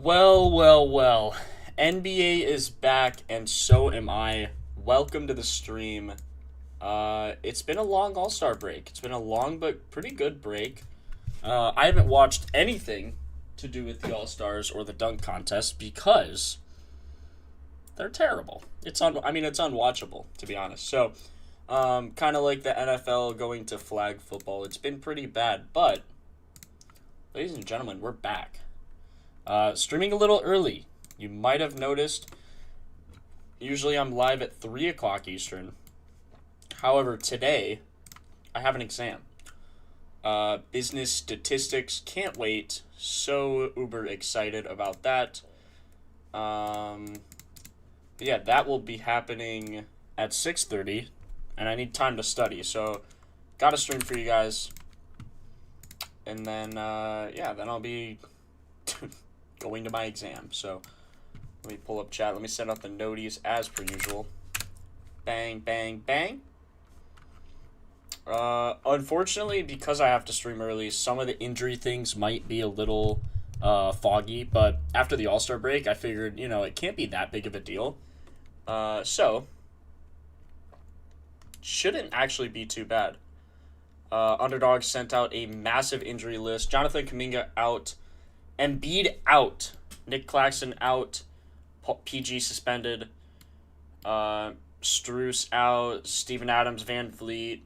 Well, well, well. NBA is back, and so am I. Welcome to the stream. It's been a long All Star break. It's been a long but pretty good break. I haven't watched anything to do with the All Stars or the dunk contest because they're terrible. It's unwatchable to be honest. So, kind of like the NFL going to flag football. It's been pretty bad, but ladies and gentlemen, we're back. Streaming a little early. You might have noticed. Usually I'm live at 3 o'clock Eastern. However, today I have an exam. Business statistics. Can't wait. So uber excited about that. Yeah, that will be happening at 6:30, and I need time to study. So, gotta stream for you guys. And then, then I'll be going to my exam. So let me pull up chat. Let me set up the noties as per usual. Bang, bang, bang. Unfortunately, because I have to stream early, some of the injury things might be a little foggy. But after the All-Star break, I figured, it can't be that big of a deal. So shouldn't actually be too bad. Underdog sent out a massive injury list. Jonathan Kuminga out. Embiid out. Nick Claxton out. PG suspended. Strus out. Steven Adams, Van Vliet.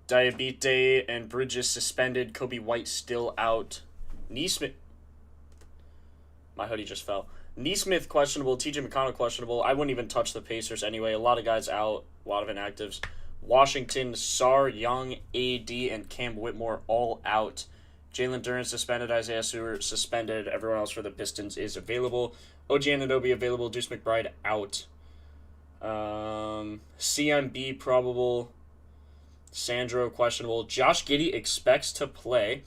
Diabite and Bridges suspended. Kobe White still out. Neesmith. My hoodie just fell. Neesmith questionable. TJ McConnell questionable. I wouldn't even touch the Pacers anyway. A lot of guys out. A lot of inactives. Washington, Sar, Young, AD, and Cam Whitmore all out. Jalen Duren suspended. Isaiah Stewart suspended. Everyone else for the Pistons is available. OG Anunoby available. Deuce McBride out. CMB probable. Sandro questionable. Josh Giddey expects to play.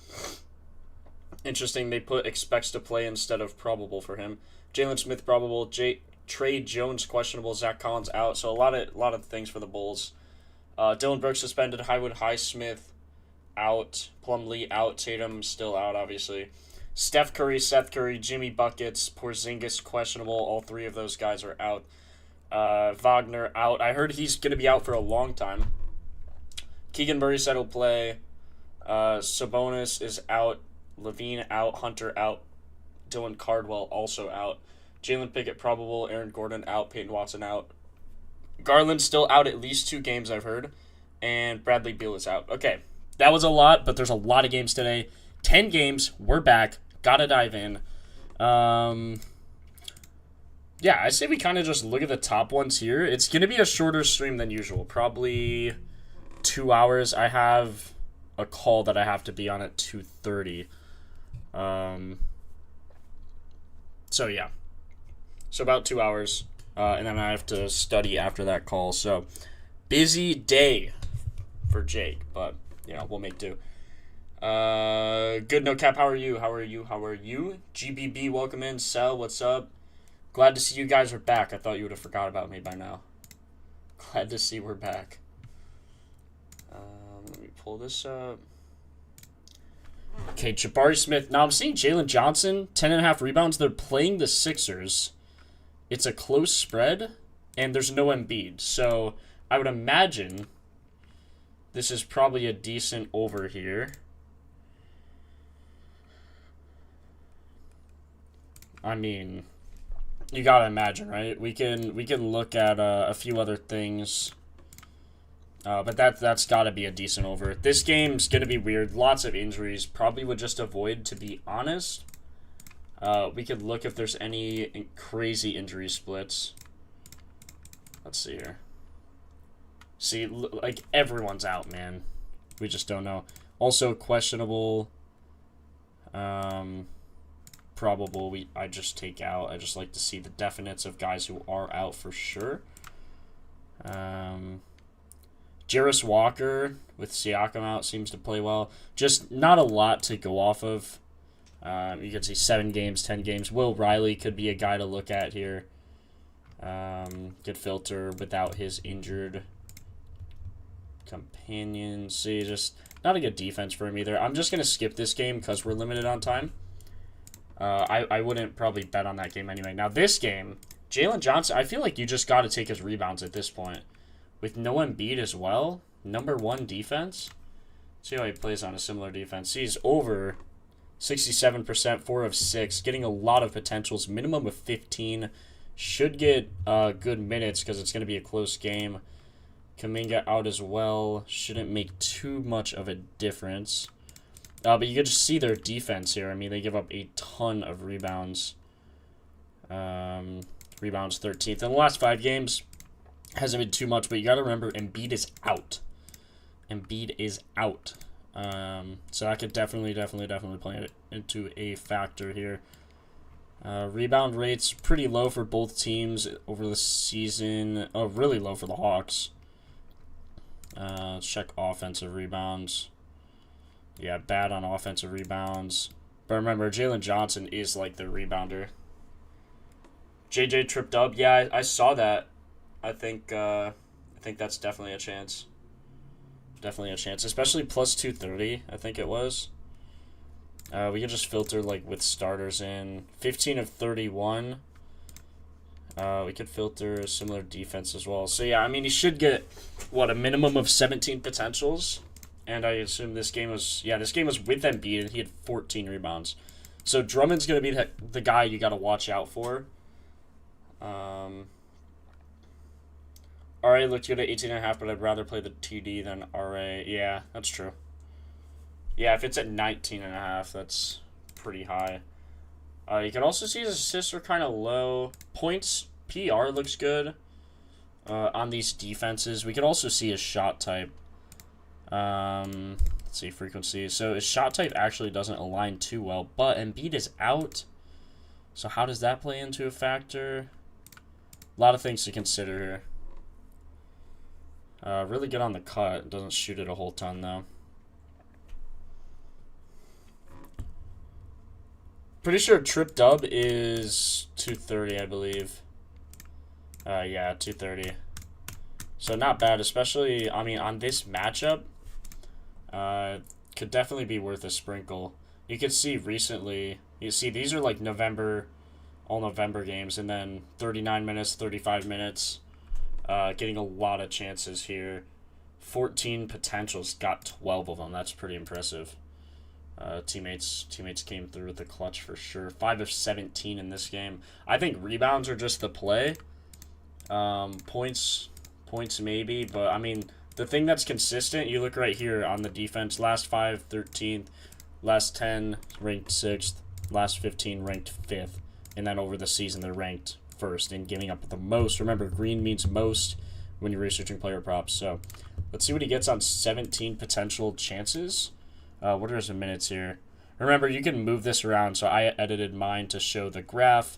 Interesting, they put expects to play instead of probable for him. Jalen Smith probable. Trey Jones questionable. Zach Collins out. So a lot of things for the Bulls. Dylan Brooks suspended. Highsmith out. Plumlee out. Tatum still out, obviously. Steph Curry, Seth Curry, Jimmy Buckets, Porzingis questionable. All three of those guys are out. Wagner out. I heard he's going to be out for a long time. Keegan Murray said he'll play. Sabonis is out. Levine out. Hunter out. Dylan Cardwell also out. Jalen Pickett probable. Aaron Gordon out. Peyton Watson out. Garland still out at least 2 games, I've heard. And Bradley Beal is out. Okay, that was a lot, but there's a lot of games today. 10 games. We're back. Gotta dive in. I say we kind of just look at the top ones here. It's going to be a shorter stream than usual. Probably 2 hours. I have a call that I have to be on at 2:30. So about 2 hours. And then I have to study after that call. So, busy day for Jake. But, we'll make do. Good, no cap. How are you? GBB, welcome in. Sel, what's up? Glad to see you guys are back. I thought you would have forgot about me by now. Glad to see we're back. Let me pull this up. Okay, Jabari Smith. Now I'm seeing Jaylen Johnson, 10.5 rebounds. They're playing the Sixers. It's a close spread, and there's no Embiid. So I would imagine this is probably a decent over here. I mean, you gotta imagine, right? We can look at a few other things, but that's gotta be a decent over. This game's gonna be weird. Lots of injuries. Probably would just avoid, to be honest. We could look if there's any crazy injury splits. Let's see here. See, like, everyone's out, man. We just don't know. Also, questionable. Probable. I just take out. I just like to see the definites of guys who are out for sure. Jarris Walker with Siakam out seems to play well. Just not a lot to go off of. You can see 7 games, 10 games. Will Riley could be a guy to look at here. Good filter without his injured companion. See, just not a good defense for him either. I'm just going to skip this game because we're limited on time. I wouldn't probably bet on that game anyway. Now, this game, Jaylen Johnson, I feel like you just got to take his rebounds at this point. With no Embiid as well, #1 defense. See how he plays on a similar defense. He's over 67%, 4 of 6, getting a lot of potentials, minimum of 15. Should get good minutes because it's going to be a close game. Kuminga out as well. Shouldn't make too much of a difference. But you can just see their defense here. I mean, they give up a ton of rebounds. Rebounds 13th. In the last 5 games, hasn't been too much, but you got to remember, Embiid is out. Embiid is out. So that could definitely play into a factor here. Rebound rates pretty low for both teams over the season. Oh, really low for the Hawks. Let's check offensive rebounds. Yeah, bad on offensive rebounds. But remember, Jaylen Johnson is like the rebounder. JJ tripped up. Yeah, I saw that. I think that's definitely a chance. Definitely a chance, especially plus 230. I think it was. We can just filter like with starters in 15 of 31. We could filter similar defense as well. So yeah, I mean he should get a minimum of 17 potentials. And I assume this game was with Embiid, and he had 14 rebounds. So Drummond's going to be the guy you got to watch out for. RA looked good at 18.5, but I'd rather play the TD than RA. Yeah, that's true. Yeah, if it's at 19.5, that's pretty high. You can also see his assists are kind of low. Points, PR looks good on these defenses. We can also see his shot type. Let's see, frequency. So his shot type actually doesn't align too well, but Embiid is out. So how does that play into a factor? A lot of things to consider here. Really good on the cut. Doesn't shoot it a whole ton, though. Pretty sure trip dub is 230, I believe. Yeah, 230. So not bad, especially, I mean, on this matchup. Could definitely be worth a sprinkle. You can see recently, you see these are like all November games, and then 39 minutes, 35 minutes, getting a lot of chances here. 14 potentials, got 12 of them. That's pretty impressive. Teammates came through with the clutch for sure. 5 of 17 in this game. I think rebounds are just the play. Points maybe, but I mean, the thing that's consistent, you look right here on the defense, last 5, 13th, last 10, ranked 6th, last 15, ranked 5th, and then over the season, they're ranked 1st in giving up the most. Remember, green means most when you're researching player props, so let's see what he gets on 17 potential chances. What are his minutes here? Remember, you can move this around, so I edited mine to show the graph,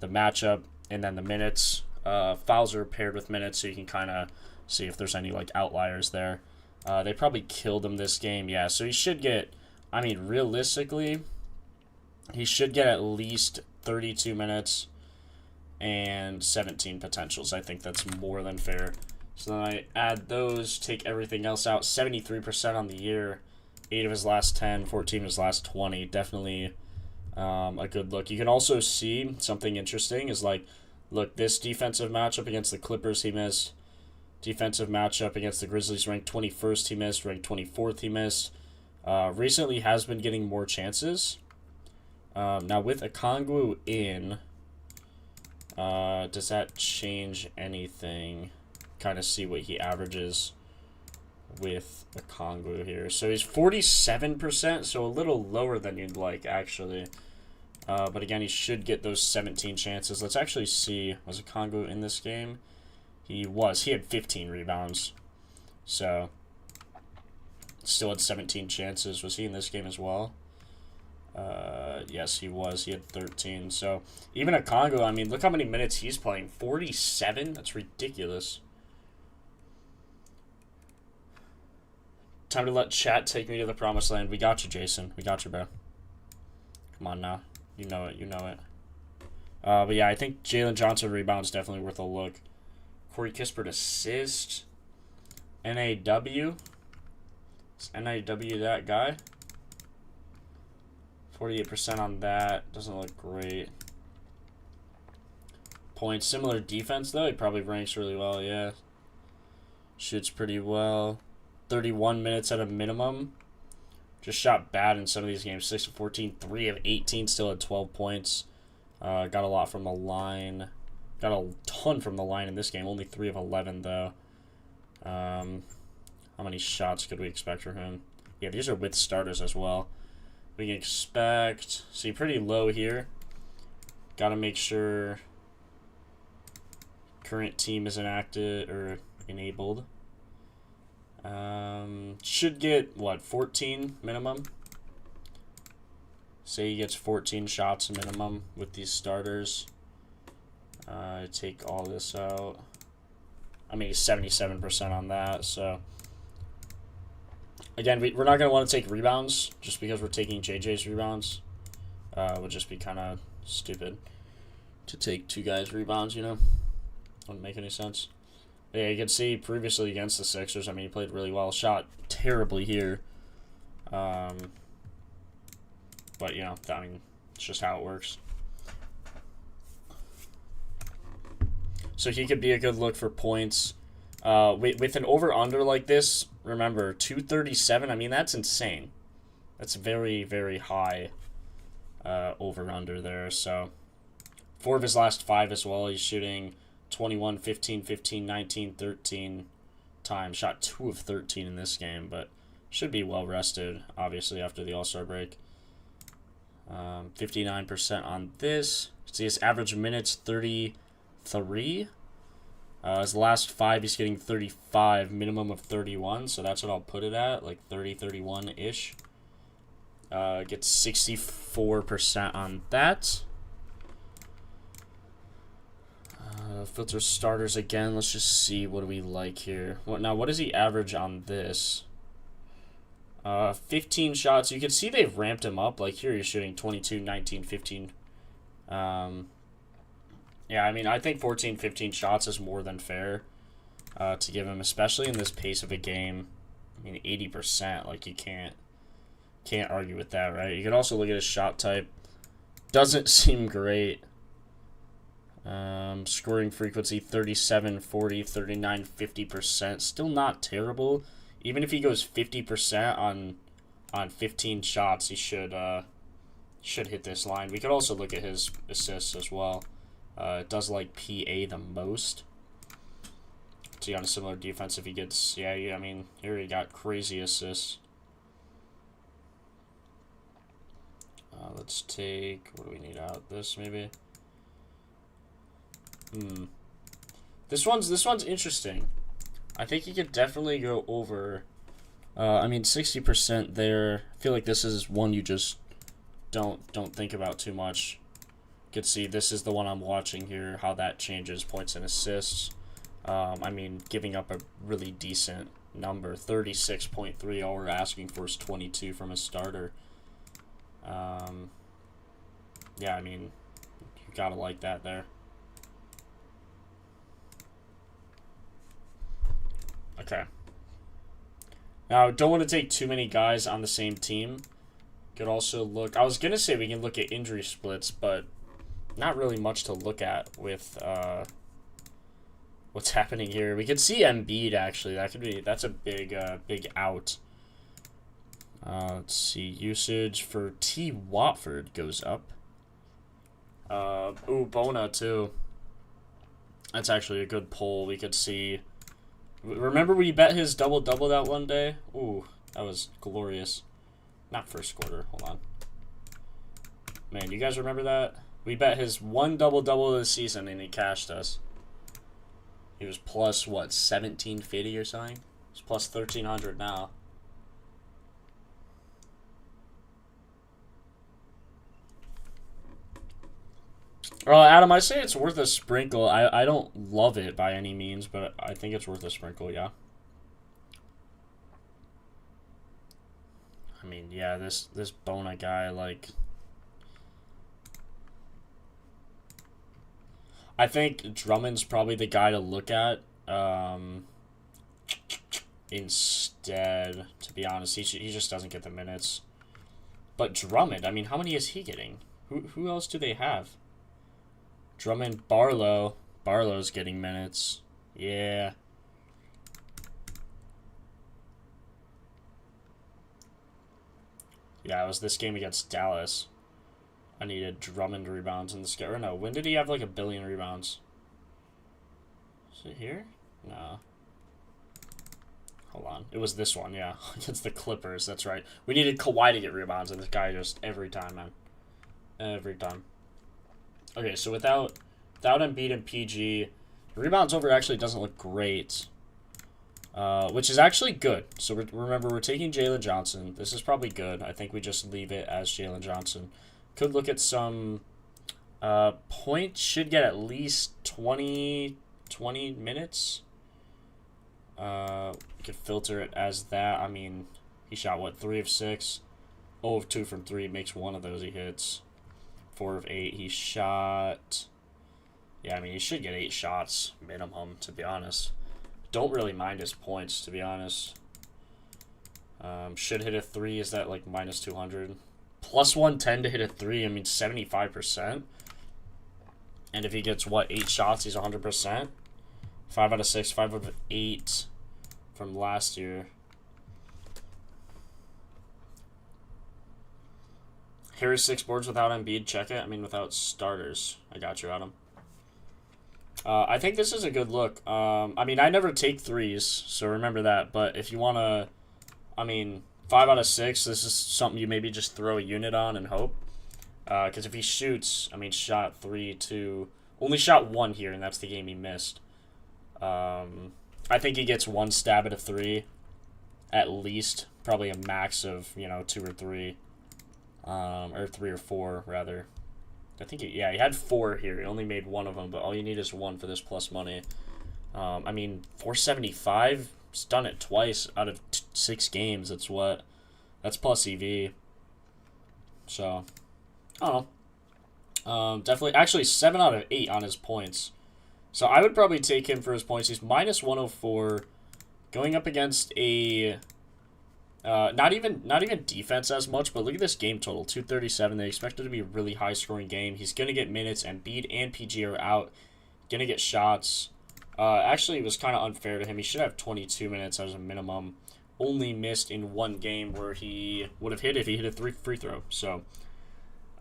the matchup, and then the minutes. Fouls are paired with minutes, so you can kind of see if there's any like outliers there. They probably killed him this game. Yeah, so he should get, I mean, realistically, he should get at least 32 minutes and 17 potentials. I think that's more than fair. So then I add those, take everything else out. 73% on the year, 8 of his last 10, 14 of his last 20. Definitely a good look. You can also see something interesting is like, look, this defensive matchup against the Clippers, he missed. Defensive matchup against the Grizzlies, ranked 21st, he missed. Ranked 24th, he missed. Recently has been getting more chances. Now, with Okongwu in, does that change anything? Kind of see what he averages with Okongwu here. So he's 47%, so a little lower than you'd like, actually. But again, he should get those 17 chances. Let's actually see, was Okongwu in this game? He was. He had 15 rebounds. So, still had 17 chances. Was he in this game as well? Yes, he was. He had 13. So, even Okongwu, I mean, look how many minutes he's playing. 47? That's ridiculous. Time to let chat take me to the promised land. We got you, Jason. We got you, bro. Come on now. You know it. You know it. But yeah, I think Jaylen Johnson rebounds definitely worth a look. Corey Kispert assist. NAW. Is NAW that guy? 48% on that. Doesn't look great. Points. Similar defense, though. He probably ranks really well, yeah. Shoots pretty well. 31 minutes at a minimum. Just shot bad in some of these games. 6 of 14, 3 of 18, still at 12 points. Got a lot from the line. Got a ton from the line in this game. Only 3 of 11, though. How many shots could we expect from him? Yeah, these are with starters as well. We can expect... See, pretty low here. Got to make sure current team is inactive or enabled. Should get, what, 14 minimum? Say he gets 14 shots minimum with these starters. Take all this out. I mean, he's 77% on that, so... Again, we're not going to want to take rebounds, just because we're taking JJ's rebounds. Would just be kind of stupid to take 2 guys' rebounds, you know? Wouldn't make any sense. But yeah, you can see previously against the Sixers, I mean, he played really well. Shot terribly here. But, you know, I mean, it's just how it works. So he could be a good look for points. With an over-under like this, remember, 237, I mean, that's insane. That's very, very high over-under there. So 4 of his last 5 as well. He's shooting 21, 15, 15, 19, 13 times. Shot 2 of 13 in this game, but should be well-rested, obviously, after the All-Star break. 59% on this. See his average minutes, 33. His last 5, he's getting 35, minimum of 31, so that's what I'll put it at, like 30, 31-ish. Gets 64% on that. Filter starters again. Let's just see what do we like here. What does he average on this? 15 shots. You can see they've ramped him up. Like here he's shooting 22, 19, 15. Yeah, I mean, I think 14, 15 shots is more than fair to give him, especially in this pace of a game. I mean, 80%. Like, you can't argue with that, right? You can also look at his shot type. Doesn't seem great. Scoring frequency, 37, 40, 39, 50%. Still not terrible. Even if he goes 50% on 15 shots, he should hit this line. We could also look at his assists as well. It does like PA the most. See, on a similar defense, if he gets... Yeah, I mean, here he got crazy assists. Let's take... What do we need out? This, maybe? This one's interesting. I think he could definitely go over... I mean, 60% there. I feel like this is one you just don't think about too much. You can see this is the one I'm watching here, how that changes points and assists. I mean, giving up a really decent number, 36.3. All we're asking for is 22 from a starter. Yeah, I mean, you gotta like that there. Okay. Now, don't want to take too many guys on the same team. Could also look... I was going to say we can look at injury splits, but not really much to look at with what's happening here. We could see Embiid, actually. That's a big out. Let's see. Usage for T. Watford goes up. Bona, too. That's actually a good pull. We could see... Remember we bet his double-double that one day? Ooh, that was glorious. Not first quarter. Hold on. Man, you guys remember that? We bet his one double-double of the season, and he cashed us. He was plus, what, 1750 or something? He's plus 1,300 now. Adam, I say it's worth a sprinkle. I don't love it by any means, but I think it's worth a sprinkle, yeah. I mean, yeah, this Bona guy, like... I think Drummond's probably the guy to look at instead, to be honest. He just doesn't get the minutes. But Drummond, I mean, how many is he getting? Who else do they have? Drummond, Barlow. Barlow's getting minutes. Yeah. Yeah, it was this game against Dallas. I needed Drummond rebounds in this game. Or no, when did he have like 1 billion rebounds? Is it here? No. Hold on. It was this one, yeah. Against the Clippers, that's right. We needed Kawhi to get rebounds, and this guy just every time, man. Every time. Okay, so without Embiid and PG, rebounds over actually doesn't look great. Which is actually good. So remember, we're taking Jaylen Johnson. This is probably good. I think we just leave it as Jaylen Johnson. Could look at some points. Should get at least 20 minutes. We could filter it as that. I mean, he shot, what, 3 of 6? 0 of 2 from 3. Makes 1 of those he hits. 4 of 8. He shot... Yeah, I mean, he should get 8 shots minimum, to be honest. Don't really mind his points, to be honest. Should hit a 3. Is that like minus 200? Plus 110 to hit a 3. I mean, 75%. And if he gets, what, 8 shots, he's 100%. 5 out of 6, 5 out of 8 from last year. Here is 6 boards without Embiid. Check it. I mean, without starters. I got you, Adam. I think this is a good look. I mean, I never take 3s, so remember that. But if you want to, I mean, 5 out of 6, this is something you maybe just throw a unit on and hope. Because if he shoots, I mean, shot 3, 2, only shot 1 here, and that's the game he missed. I think he gets 1 stab at a 3, at least. Probably a max of, 2 or 3. Or 3 or 4, rather. I think, he had 4 here. He only made 1 of them, but all you need is 1 for this plus money. I mean, 475, he's done it twice out of 6 games. That's plus EV. So, I don't know. Definitely, actually, 7 out of 8 on his points. So I would probably take him for his points. He's minus 104, going up against a... not even defense as much, but look at this game total, 237. They expect it to be a really high-scoring game. He's going to get minutes, and Embiid and PG are out. Going to get shots. Actually, it was kind of unfair to him. He should have 22 minutes as a minimum. Only missed in 1 game where he would have hit if he hit a 3 free throw. So,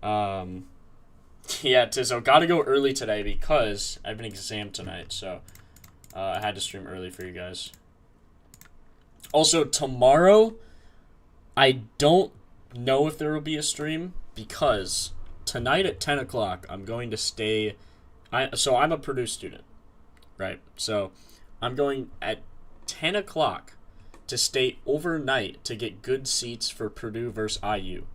yeah, Tizzo, got to go early today because I have an exam tonight. So, I had to stream early for you guys. Also, tomorrow... I don't know if there will be a stream because tonight at 10 o'clock I'm going to stay. So I'm a Purdue student, right? So I'm going at 10 o'clock to stay overnight to get good seats for Purdue versus IU.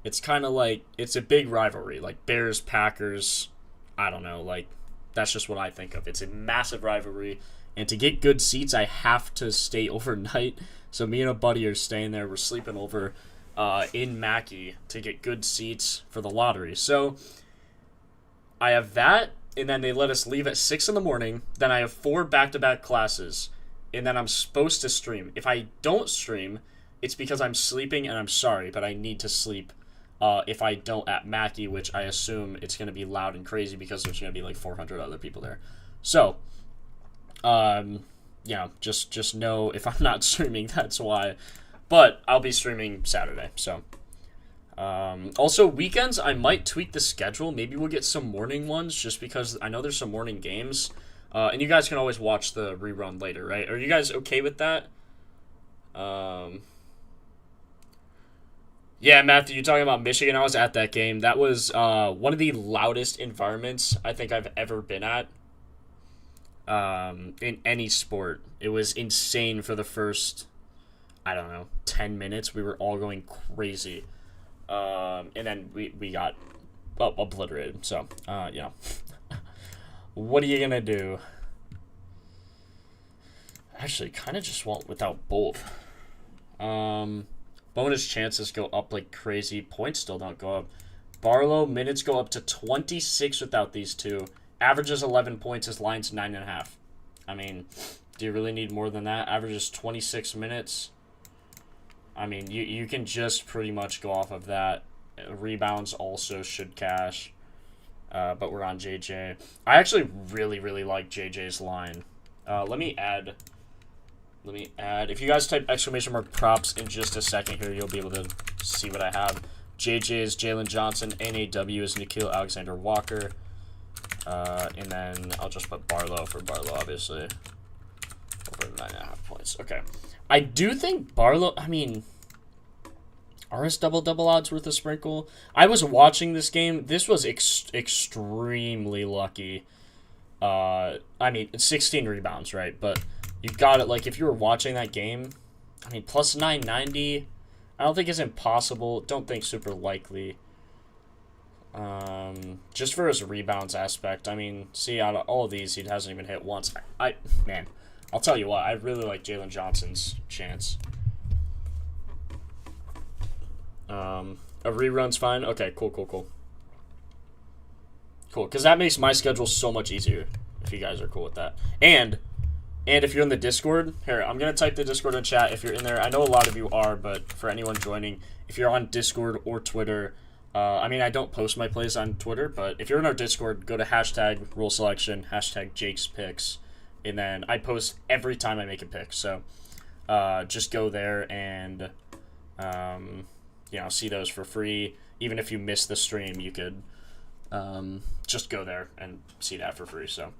It's kind of like, it's a big rivalry, like Bears, Packers, I don't know, like that's just what I think of. It's a massive rivalry, and to get good seats I have to stay overnight. So me and a buddy are staying there. We're sleeping over in Mackey to get good seats for the lottery. So I have that, and then they let us leave at 6 in the morning. Then I have 4 back-to-back classes, and then I'm supposed to stream. If I don't stream, it's because I'm sleeping, and I'm sorry, but I need to sleep if I don't at Mackey, which I assume it's going to be loud and crazy because there's going to be like 400 other people there. So, yeah, just know if I'm not streaming, that's why. But I'll be streaming Saturday, so. Also, weekends, I might tweak the schedule. Maybe we'll get some morning ones, just because I know there's some morning games. And you guys can always watch the rerun later, right? Are you guys okay with that? Yeah, Matthew, you're talking about Michigan. I was at that game. That was one of the loudest environments I think I've ever been at. In any sport. It was insane for the first, I don't know, 10 minutes. We were all going crazy. And then we got obliterated. So, what are you going to do? Actually, kind of just want without both. Bonus chances go up like crazy. Points still don't go up. Barlow, minutes go up to 26 without these two. Averages 11 points, his line's 9.5. I mean, do you really need more than that? Averages 26 minutes. I mean, you can just pretty much go off of that. Rebounds also should cash. But we're on JJ. I actually really, really like JJ's line. Let me add. If you guys type exclamation mark props in just a second here, you'll be able to see what I have. JJ is Jaylen Johnson. NAW is Nickeil Alexander-Walker. And then I'll just put Barlow for Barlow, obviously. Over 9.5 points. Okay. I do think Barlow, I mean, are his double-double odds worth a sprinkle? I was watching this game. This was extremely lucky. I mean, 16 rebounds, right? But you got it. Like, if you were watching that game, I mean, plus 990, I don't think it's impossible. Don't think super likely. Just for his rebounds aspect, I mean, see, out of all of these, he hasn't even hit once. Man, I'll tell you what, I really like Jaylen Johnson's chance. A rerun's fine? Okay, cool. Cool, because that makes my schedule so much easier, if you guys are cool with that. And if you're in the Discord, here, I'm going to type the Discord in chat if you're in there. I know a lot of you are, but for anyone joining, if you're on Discord or Twitter, I mean, I don't post my plays on Twitter, but if you're in our Discord, go to hashtag rule selection, hashtag Jake's picks, and then I post every time I make a pick. So just go there and, see those for free. Even if you miss the stream, you could just go there and see that for free. So,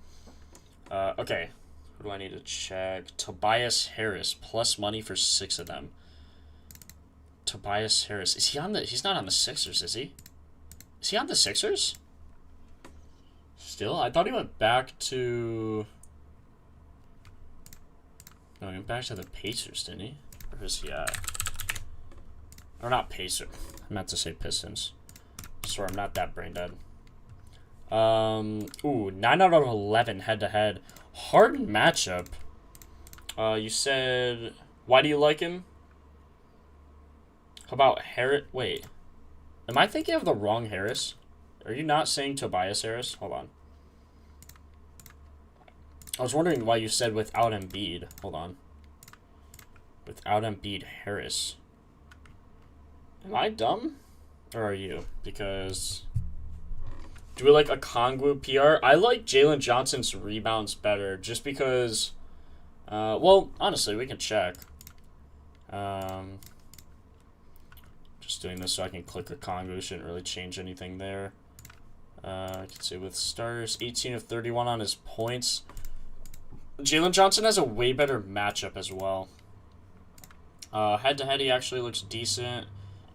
okay. Who do I need to check? Tobias Harris, plus money for 6 of them. Tobias Harris. Is he on the... He's not on the Sixers, is he? Is he on the Sixers? Still? I thought he went back to... No, he went back to the Pacers, didn't he? Where is he at? Or not Pacers. I meant to say Pistons. I swear I'm not that brain dead. 9 out of 11 head-to-head. Hard matchup. You said... Why do you like him? How about Harris? Wait. Am I thinking of the wrong Harris? Are you not saying Tobias Harris? Hold on. I was wondering why you said without Embiid. Hold on. Without Embiid, Harris. Am I dumb? Or are you? Because... Do we like a Kongwu PR? I like Jaylen Johnson's rebounds better just because... well, honestly, we can check. Just doing this so I can click a Kongwu. Shouldn't really change anything there. I can see with stars, 18 of 31 on his points. Jaylen Johnson has a way better matchup as well. Head-to-head, he actually looks decent.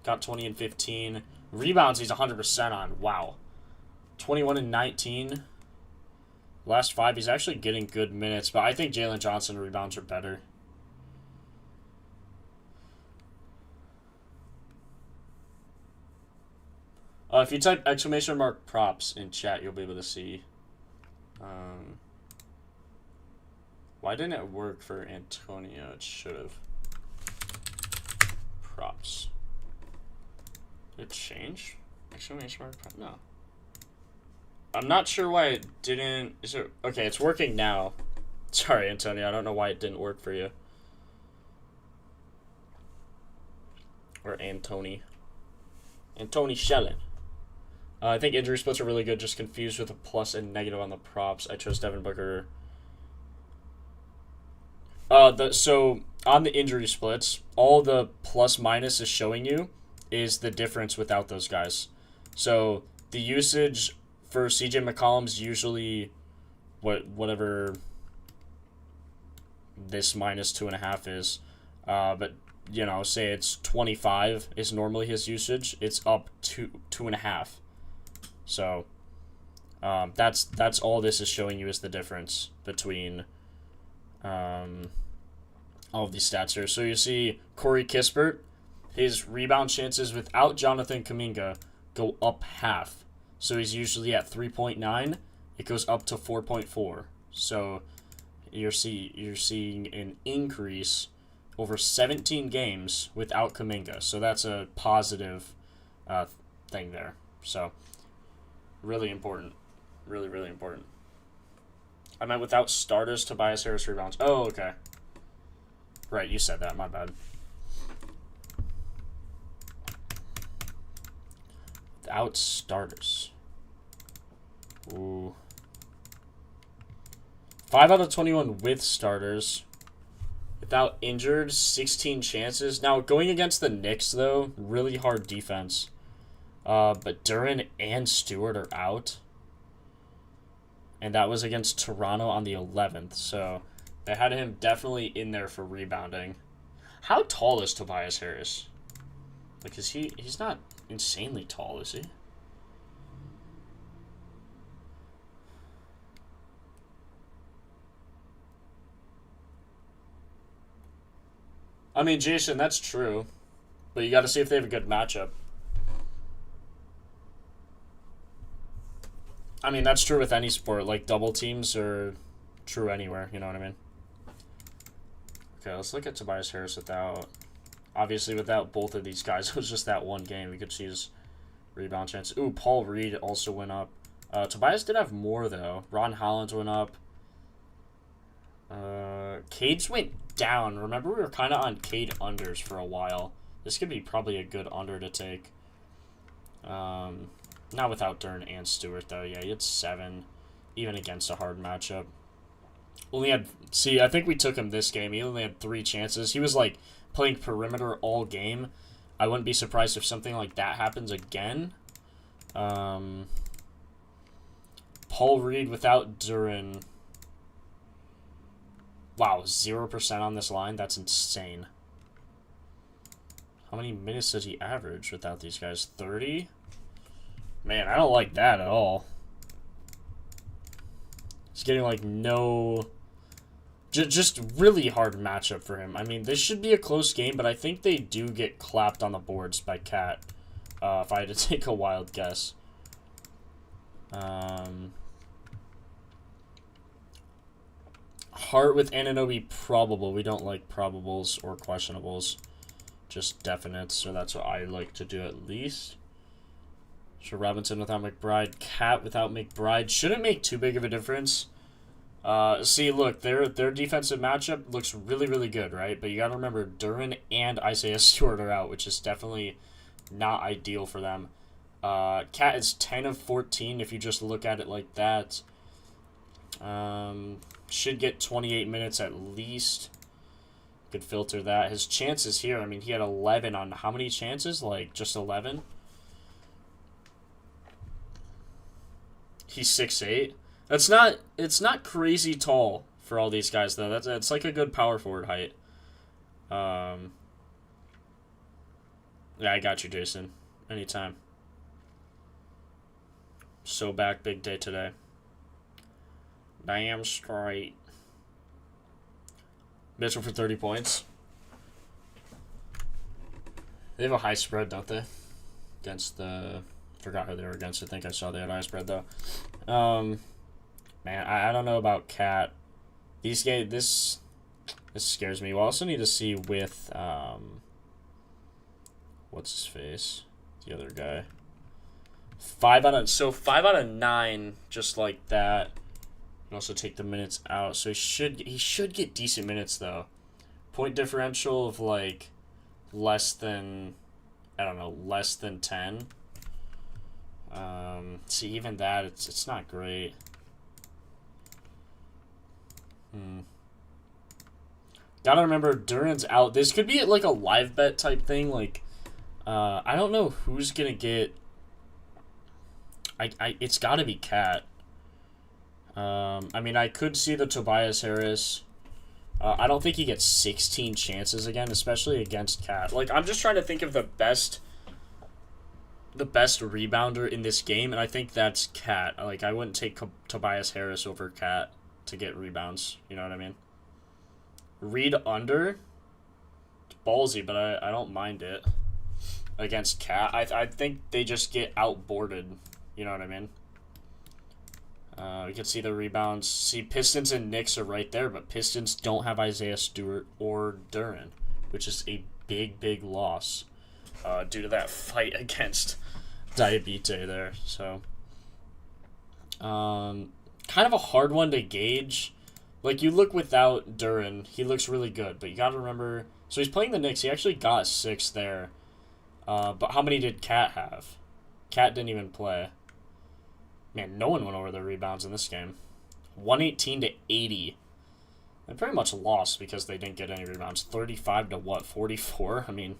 Got 20 and 15. Rebounds, he's 100% on. Wow. 21 and 19. Last 5, he's actually getting good minutes, but I think Jaylen Johnson rebounds are better. If you type exclamation mark props in chat, you'll be able to see. Why didn't it work for Antonio? It should have. Props. Did it change? Exclamation mark props? No. I'm not sure why it didn't. Is it okay? It's working now. Sorry, Antonio. I don't know why it didn't work for you. Or Antony Shellen. I think injury splits are really good. Just confused with a plus and negative on the props. I chose Devin Booker. So on the injury splits, all the plus minus is showing you is the difference without those guys. So the usage for CJ McCollum's usually whatever this minus 2.5 is. But say it's 25 is normally his usage. It's up to 2.5. So that's all this is showing you is the difference between all of these stats here. So you see Corey Kispert, his rebound chances without Jonathan Kuminga go up half. So he's usually at 3.9. It goes up to 4.4. So you're seeing an increase over 17 games without Kuminga. So that's a positive thing there. So really important. Really, really important. I meant without starters, Tobias Harris rebounds. Oh, okay. Right, you said that. My bad. without starters. Ooh. 5 out of 21 with starters. Without injured, 16 chances. Now, going against the Knicks, though, really hard defense. But Duren and Stewart are out. And that was against Toronto on the 11th. So they had him definitely in there for rebounding. How tall is Tobias Harris? Like, he's not insanely tall, is he? I mean, Jason, that's true. But you got to see if they have a good matchup. I mean, that's true with any sport. Like, double teams are true anywhere. You know what I mean? Okay, let's look at Tobias Harris without... Obviously, without both of these guys, it was just that one game. We could see his rebound chance. Ooh, Paul Reed also went up. Tobias did have more, though. Ron Hollins went up. Cade's went down. Remember, we were kind of on Cade unders for a while. This could be probably a good under to take. Not without Duren and Stewart, though. Yeah, he had 7, even against a hard matchup. Only had... See, I think we took him this game. He only had 3 chances. He was, like, playing perimeter all game. I wouldn't be surprised if something like that happens again. Paul Reed without Duren... Wow, 0% on this line? That's insane. How many minutes does he average without these guys? 30? Man, I don't like that at all. He's getting, like, no... Just really hard matchup for him. I mean, this should be a close game, but I think they do get clapped on the boards by Cat. If I had to take a wild guess. Hart with Anunoby probable. We don't like probables or questionables. Just definites, so that's what I like to do at least. So Robinson without McBride. Cat without McBride. Shouldn't make too big of a difference. See, look, their defensive matchup looks really, really good, right? But you got to remember, Duren and Isaiah Stewart are out, which is definitely not ideal for them. Cat is 10 of 14 if you just look at it like that. Should get 28 minutes at least. Could filter that. His chances here, I mean, he had 11 on how many chances? Like, just 11? He's 6'8". It's not crazy tall for all these guys, though. It's like a good power forward height. Yeah, I got you, Jason. Anytime. So back, big day today. Damn straight. Mitchell for 30 points. They have a high spread, don't they? Against the... Forgot who they were against. I think I saw they had a high spread, though. Man, I don't know about Cat. These guys... This scares me. We'll also need to see with... What's his face? The other guy. 5 out of 9, just like that. And also take the minutes out. So he should get decent minutes, though. Point differential of, like, less than... I don't know, less than 10. See, even that, it's not great. Gotta remember, Duren's out. This could be like a live bet type thing. Like, I don't know who's gonna get. It's gotta be Cat. I mean, I could see the Tobias Harris. I don't think he gets 16 chances again, especially against Cat. Like, I'm just trying to think of the best rebounder in this game, and I think that's Cat. Like, I wouldn't take Tobias Harris over Cat to get rebounds. You know what I mean? Reed under. It's ballsy, but I don't mind it. Against Cat, I think they just get outboarded. You know what I mean? We can see the rebounds. See, Pistons and Knicks are right there, but Pistons don't have Isaiah Stewart or Duren, which is a big, big loss due to that fight against Diabite there. So, kind of a hard one to gauge. Like, you look without Duren, he looks really good, but you got to remember... So he's playing the Knicks. He actually got 6 there. But how many did Cat have? Cat didn't even play. Man, no one went over their rebounds in this game. 118 to 80. They pretty much lost because they didn't get any rebounds. 35 to what? 44? I mean,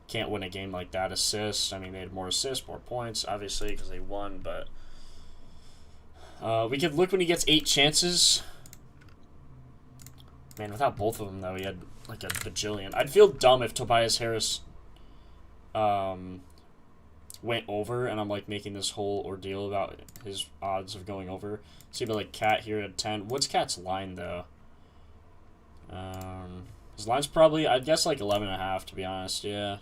can't win a game like that. Assists. I mean, they had more assists, more points, obviously, because they won, but we could look when he gets 8 chances. Man, without both of them, though, he had like a bajillion. I'd feel dumb if Tobias Harris went over, and I'm like making this whole ordeal about his odds of going over. See, but like Cat here at 10. What's Cat's line, though? His line's probably, I'd guess, like 11.5, to be honest. Yeah.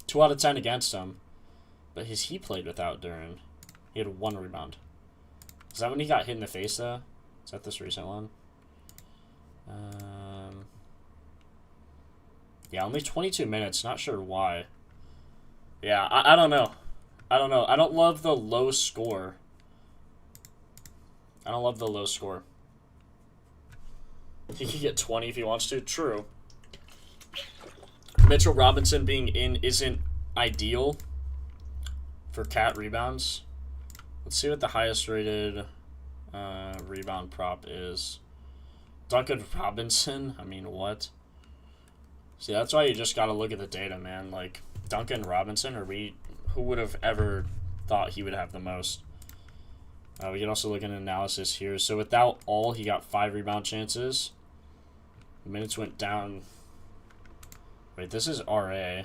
2 out of 10 against him. But he played without Duren. He had 1 rebound. Is that when he got hit in the face, though? Is that this recent one? Yeah, only 22 minutes. Not sure why. Yeah, I don't know. I don't love the low score. He could get 20 if he wants to. True. Mitchell Robinson being in isn't ideal for Cat rebounds. Let's see what the highest rated rebound prop is. Duncan Robinson? I mean, what? See, that's why you just got to look at the data, man. Like, Duncan Robinson, who would have ever thought he would have the most? We can also look at an analysis here. So without all, he got 5 rebound chances. Minutes went down. Wait, this is RA.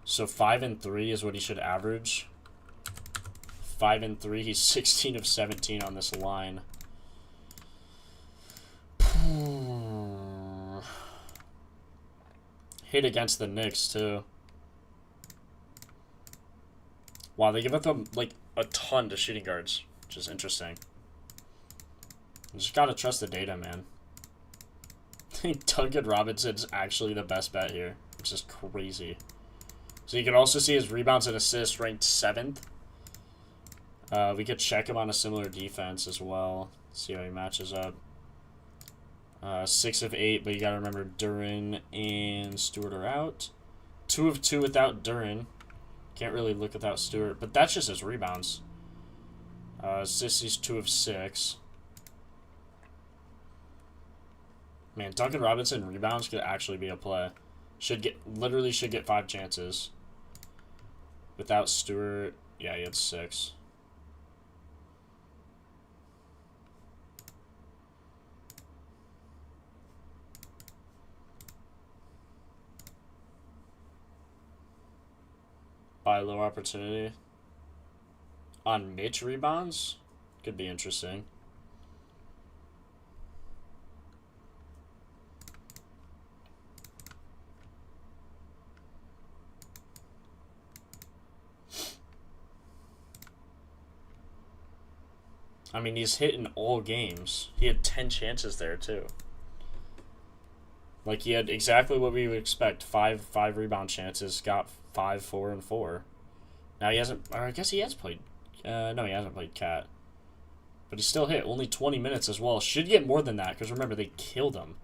So 5 and 3 is what he should average. 5 and 3. He's 16 of 17 on this line. Hit against the Knicks, too. Wow, they give up them, like, a ton to shooting guards, which is interesting. You just gotta trust the data, man. I think Duncan Robinson's actually the best bet here, which is crazy. So you can also see his rebounds and assists ranked 7th. We could check him on a similar defense as well. See how he matches up. 6 of 8, but you gotta remember Duren and Stewart are out. 2 of 2 without Duren. Can't really look without Stewart, but that's just his rebounds. Assists, he's 2 of 6. Man, Duncan Robinson rebounds could actually be a play. Literally should get 5 chances. Without Stewart, yeah, he had 6. Buy low opportunity. On Mitch rebounds? Could be interesting. I mean, he's hit in all games. He had 10 chances there, too. Like, he had exactly what we would expect. 5 rebound chances, got 5, 4, and 4. Now he hasn't, or I guess he has played, no, he hasn't played Cat. But he still hit, only 20 minutes as well. Should get more than that, because remember, they killed him.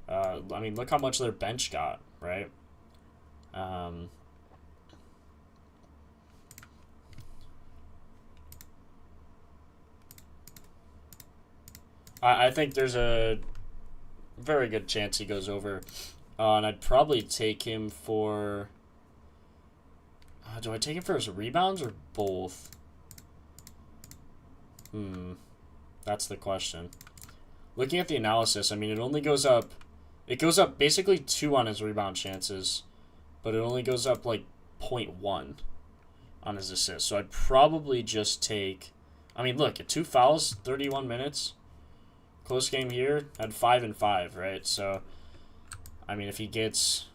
I mean, look how much their bench got, right? I think there's a very good chance he goes over. And I'd probably take him for... do I take him for his rebounds or both? That's the question. Looking at the analysis, I mean, it only goes up... It goes up basically 2 on his rebound chances, but it only goes up like 0.1 on his assists. So I'd probably just take... I mean, look, at 2 fouls, 31 minutes... Close game here, had 5 and 5, right? So, I mean, if he gets,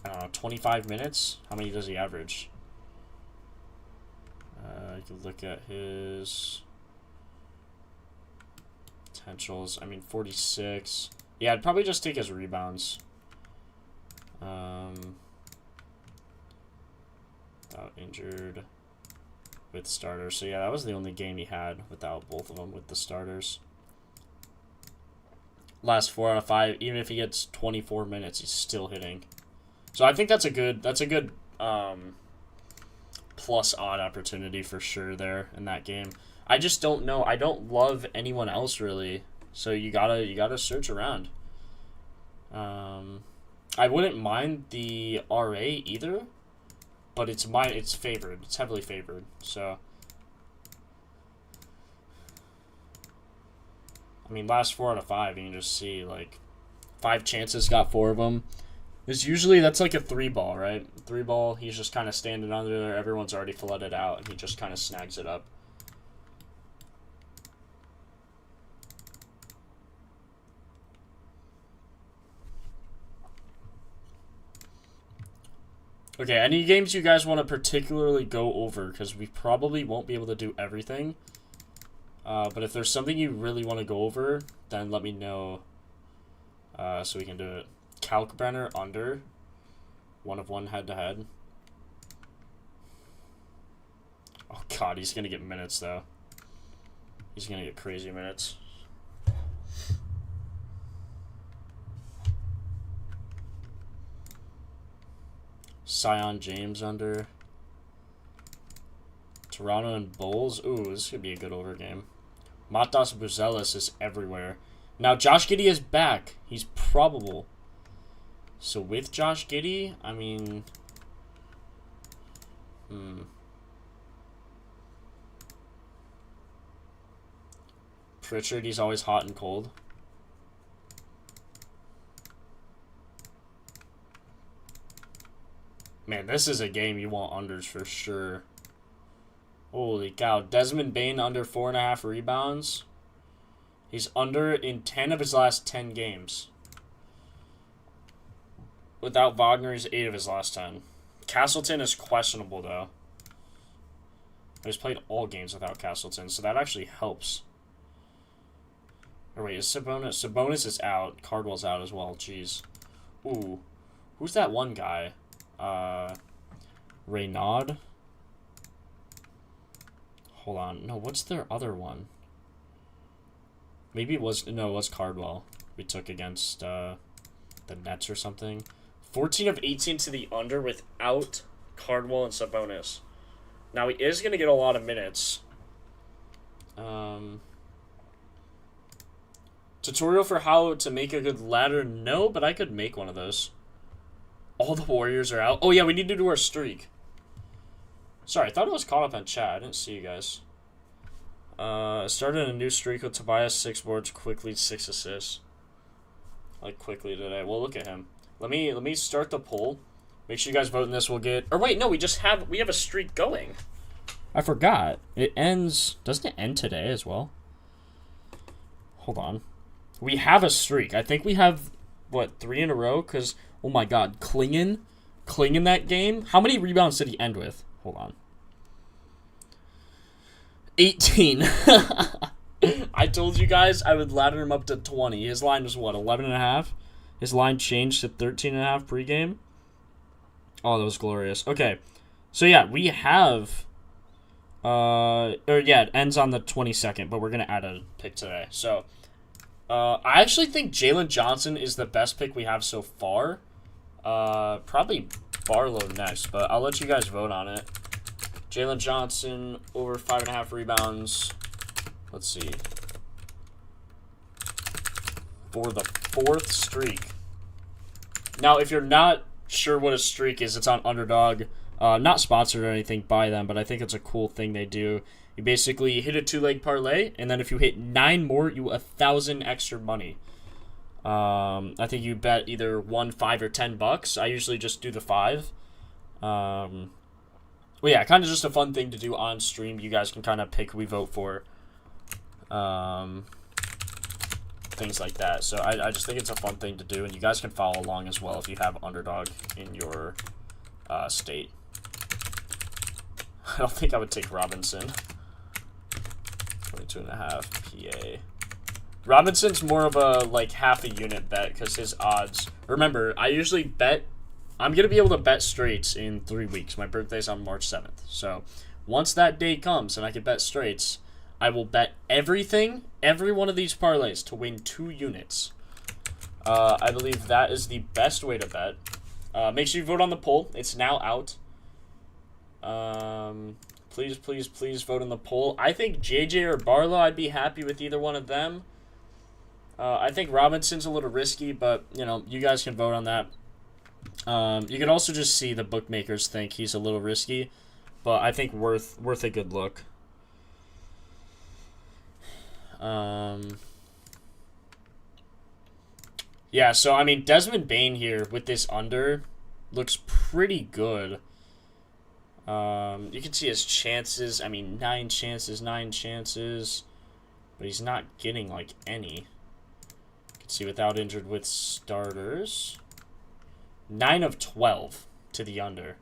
I don't know, 25 minutes, how many does he average? You can look at his potentials. I mean, 46. Yeah, I'd probably just take his rebounds. Without injured with starters. So, yeah, that was the only game he had without both of them with the starters. Last 4 out of 5, even if he gets 24 minutes, he's still hitting. So I think that's a good plus odd opportunity for sure there in that game. I just don't know. I don't love anyone else really. So you gotta search around. I wouldn't mind the RA either, but it's favored. It's heavily favored. So I mean, last 4 out of 5, you can just see like 5 chances, got 4 of them. That's like a 3-ball, right? 3-ball, he's just kind of standing under there. Everyone's already flooded out, and he just kind of snags it up. Okay, any games you guys want to particularly go over? Because we probably won't be able to do everything. But if there's something you really want to go over, then let me know so we can do it. Kalkbrenner under 1 of 1 head-to-head. Oh, God, he's going to get minutes, though. He's going to get crazy minutes. Sion James under. Toronto and Bulls. Ooh, this could be a good over game. Matas Buzelis is everywhere. Now, Josh Giddey is back. He's probable. So, with Josh Giddey, I mean... Pritchard, he's always hot and cold. Man, this is a game you want unders for sure. Holy cow. Desmond Bane under 4.5 rebounds. He's under in 10 of his last 10 games. Without Wagner, he's 8 of his last 10. Castleton is questionable, though. He's played all games without Castleton, so that actually helps. Or wait, is Sabonis? Sabonis is out. Cardwell's out as well. Jeez. Ooh. Who's that one guy? Raynaud? Hold on. No, what's their other one? Maybe it was... No, it was Cardwell. We took against the Nets or something. 14 of 18 to the under without Cardwell and Sabonis. Now, he is going to get a lot of minutes. Tutorial for how to make a good ladder? No, but I could make one of those. All the Warriors are out. Oh, yeah, we need to do our streak. Sorry, I thought it was caught up on chat. I didn't see you guys. Started a new streak with Tobias, 6 boards, quickly 6 assists. Like, quickly today. Well, look at him. Let me start the poll. Make sure you guys vote in this. We'll get... Or wait, no, we have a streak going. I forgot. It ends... Doesn't it end today as well? Hold on. We have a streak. I think we have, what, 3 in a row? Because... Oh my God, Klingen that game. How many rebounds did he end with? Hold on. 18. I told you guys I would ladder him up to 20. His line was what, 11.5? His line changed to 13.5 pregame. Oh, that was glorious. Okay, so yeah, we have. It ends on the 22nd, but we're gonna add a pick today. So, I actually think Jaylen Johnson is the best pick we have so far. Probably Barlow next, but I'll let you guys vote on it. Jaylen Johnson over 5.5 rebounds. Let's see. For the 4th streak. Now, if you're not sure what a streak is, it's on Underdog. Not sponsored or anything by them, but I think it's a cool thing they do. You basically hit a 2-leg parlay, and then if you hit 9 more, you 1,000 extra money. I think you bet either 1, 5, or $10. I usually just do the 5. Well, yeah, kind of just a fun thing to do on stream. You guys can kind of pick who we vote for. Things like that. So I just think it's a fun thing to do, and you guys can follow along as well if you have Underdog in your state. I don't think I would take Robinson. 22.5 PA. Robinson's more of a, like, half a unit bet because his odds... Remember, I usually bet... I'm going to be able to bet straights in 3 weeks. My birthday's on March 7th. So, once that day comes and I can bet straights, I will bet everything, every one of these parlays to win 2 units. I believe that is the best way to bet. Make sure you vote on the poll. It's now out. Please, please, please vote on the poll. I think JJ or Barlow, I'd be happy with either one of them. I think Robinson's a little risky, but, you know, you guys can vote on that. You can also just see the bookmakers think he's a little risky, but I think worth a good look. Yeah, so, I mean, Desmond Bane here with this under looks pretty good. You can see his chances. I mean, 9 chances. But he's not getting, like, any. You can see without injured with starters. 9 of 12 to the under.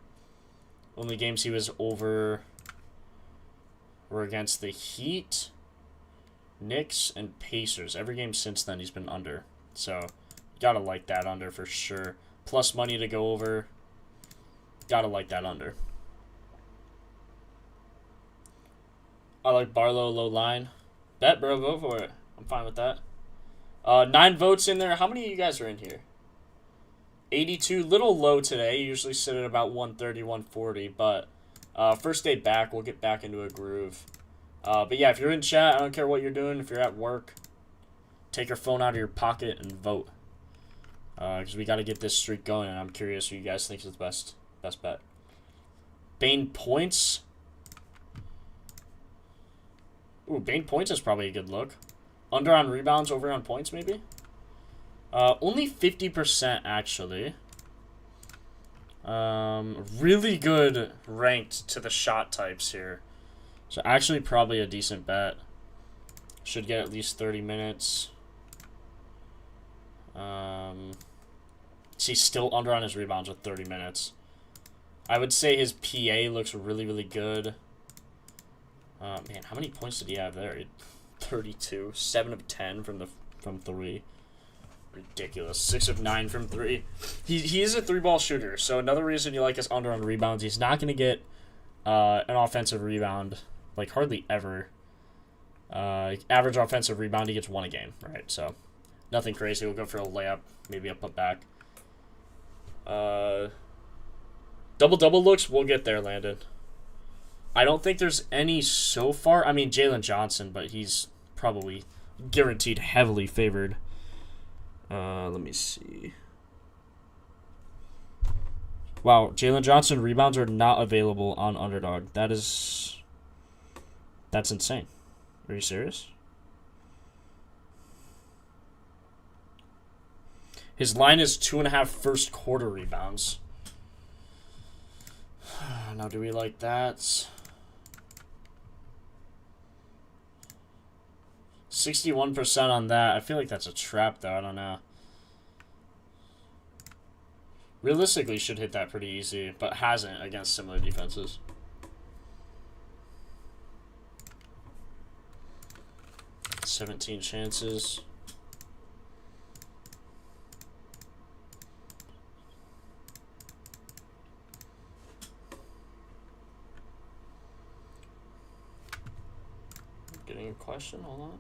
Only games he was over were against the Heat, Knicks, and Pacers. Every game since then he's been under. So, gotta like that under for sure. Plus money to go over. Gotta like that under. I like Barlow low line. Bet, bro. Vote for it. I'm fine with that. 9 votes in there. How many of you guys are in here? 82. Little low today. Usually sit at about 130, 140. But first day back, we'll get back into a groove. But yeah, if you're in chat, I don't care what you're doing. If you're at work, take your phone out of your pocket and vote. Because we got to get this streak going, and I'm curious who you guys think is the best bet. Bane points. Ooh, Bane points is probably a good look. Under on rebounds, over on points, maybe? Only 50%, actually. Really good ranked to the shot types here. So, actually, probably a decent bet. Should get at least 30 minutes. He's still under on his rebounds with 30 minutes. I would say his PA looks really, really good. Man, how many points did he have there? 32. 7 of 10 from 3. Ridiculous. 6 of 9 from 3. He is a 3-ball shooter, so another reason you like his under on rebounds, he's not going to get an offensive rebound, like hardly ever. Average offensive rebound, he gets 1 a game, right? So, nothing crazy. We'll go for a layup, maybe a putback. Double-double looks, we'll get there, Landon. I don't think there's any so far. I mean, Jaylen Johnson, but he's probably guaranteed heavily favored. Let me see. Wow, Jaylen Johnson rebounds are not available on Underdog. That's insane. Are you serious? His line is 2.5 first quarter rebounds. Now, do we like that? 61% on that. I feel like that's a trap, though. I don't know. Realistically, should hit that pretty easy, but hasn't against similar defenses. $17 chances. Getting a question, hold on.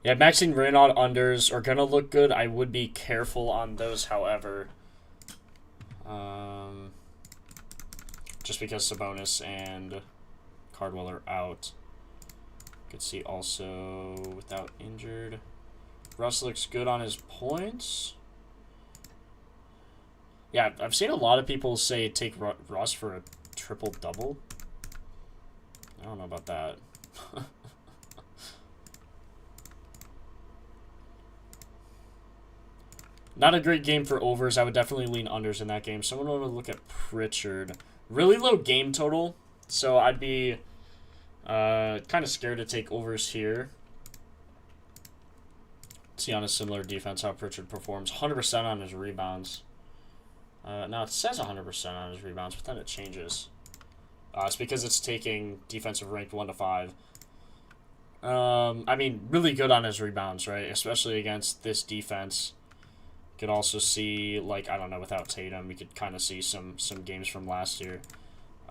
Yeah, Maxine Reynaud unders are going to look good. I would be careful on those, however. Just because Sabonis and Cardwell are out. You could see also without injured. Russ looks good on his points. Yeah, I've seen a lot of people say take Russ for a triple-double. I don't know about that. Not a great game for overs. I would definitely lean unders in that game. Someone want to look at Pritchard. Really low game total, so I'd be kind of scared to take overs here. See on a similar defense how Pritchard performs. 100% on his rebounds. Now it says 100% on his rebounds, but then it changes. It's because it's taking defensive ranked 1 to 5. I mean, really good on his rebounds, right? Especially against this defense. Could also see, like, I don't know, without Tatum, we could kind of see some games from last year.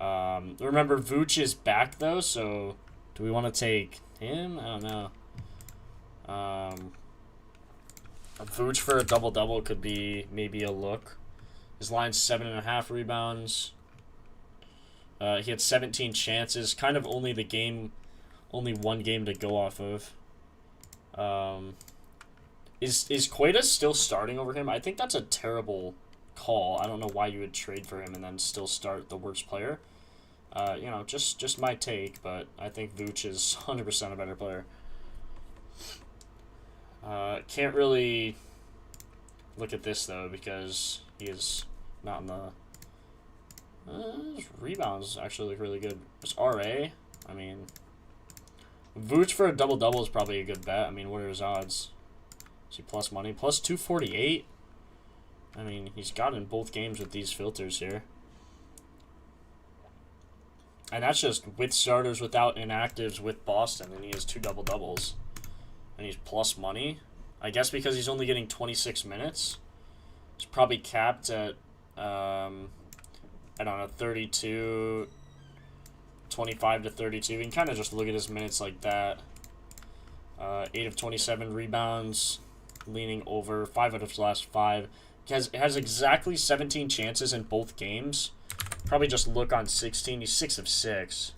Remember, Vooch is back, though, so do we want to take him? I don't know. Vooch for a double-double could be maybe a look. His line's 7.5 rebounds. He had 17 chances. Kind of only one game to go off of. Is Quaida still starting over him? I think that's a terrible call. I don't know why you would trade for him and then still start the worst player. Just my take, but I think Vooch is 100% a better player. Can't really look at this, though, because he is not in the... his rebounds actually look really good. His RA, I mean... Vooch for a double-double is probably a good bet. I mean, what are his odds? Is he plus money? Plus 248? I mean, he's gotten both games with these filters here. And that's just with starters, without inactives, with Boston. And he has 2 double-doubles. And he's plus money. I guess because he's only getting 26 minutes. He's probably capped at, I don't know, 32, 25 to 32. You can kind of just look at his minutes like that. 8 of 27 rebounds, leaning over, 5 out of his last 5. Has exactly 17 chances in both games. Probably just look on 16. He's 6 of 6.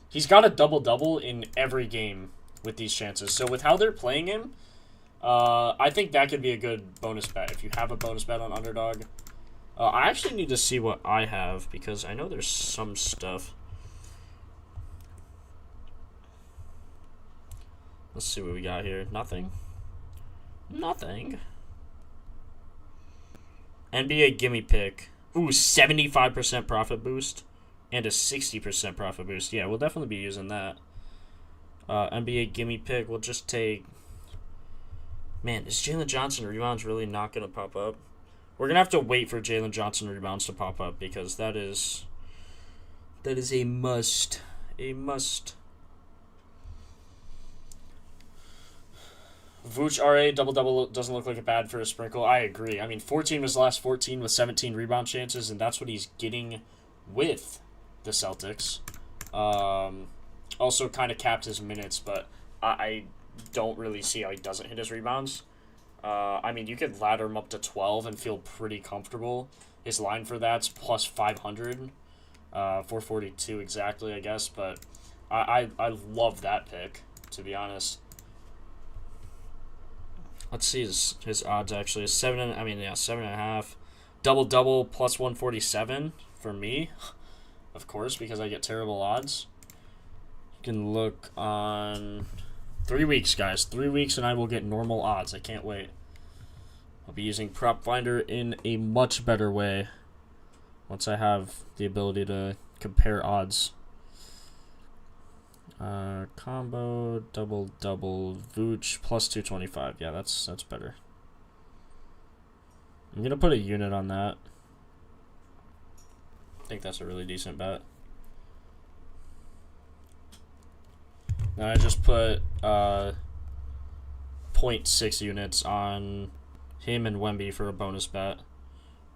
He's got a double-double in every game with these chances. So with how they're playing him, I think that could be a good bonus bet. If you have a bonus bet on Underdog. I actually need to see what I have, because I know there's some stuff. Let's see what we got here. Nothing. Nothing. NBA gimme pick. Ooh, 75% profit boost and a 60% profit boost. Yeah, we'll definitely be using that. NBA gimme pick. We'll just take... Man, is Jaylen Johnson rebounds really not going to pop up? We're going to have to wait for Jaylen Johnson rebounds to pop up, because that is a must. A must. Vooch RA double-double doesn't look like a bad for a sprinkle. I agree. I mean, 14 was the last 14 with 17 rebound chances, and that's what he's getting with the Celtics. Also kind of capped his minutes, but I don't really see how he doesn't hit his rebounds. I mean, you could ladder him up to 12 and feel pretty comfortable. His line for that's plus 500, 442 exactly, I guess. But I love that pick, to be honest. Let's see his odds actually. 7.5. Double-double plus 147 for me, of course, because I get terrible odds. You can look on 3 weeks, guys. 3 weeks and I will get normal odds. I can't wait. I'll be using Propfinder in a much better way once I have the ability to compare odds. Combo, double-double, Vooch, plus 225. Yeah, that's better. I'm going to put a unit on that. I think that's a really decent bet. Then I just put 0.6 units on him and Wemby for a bonus bet.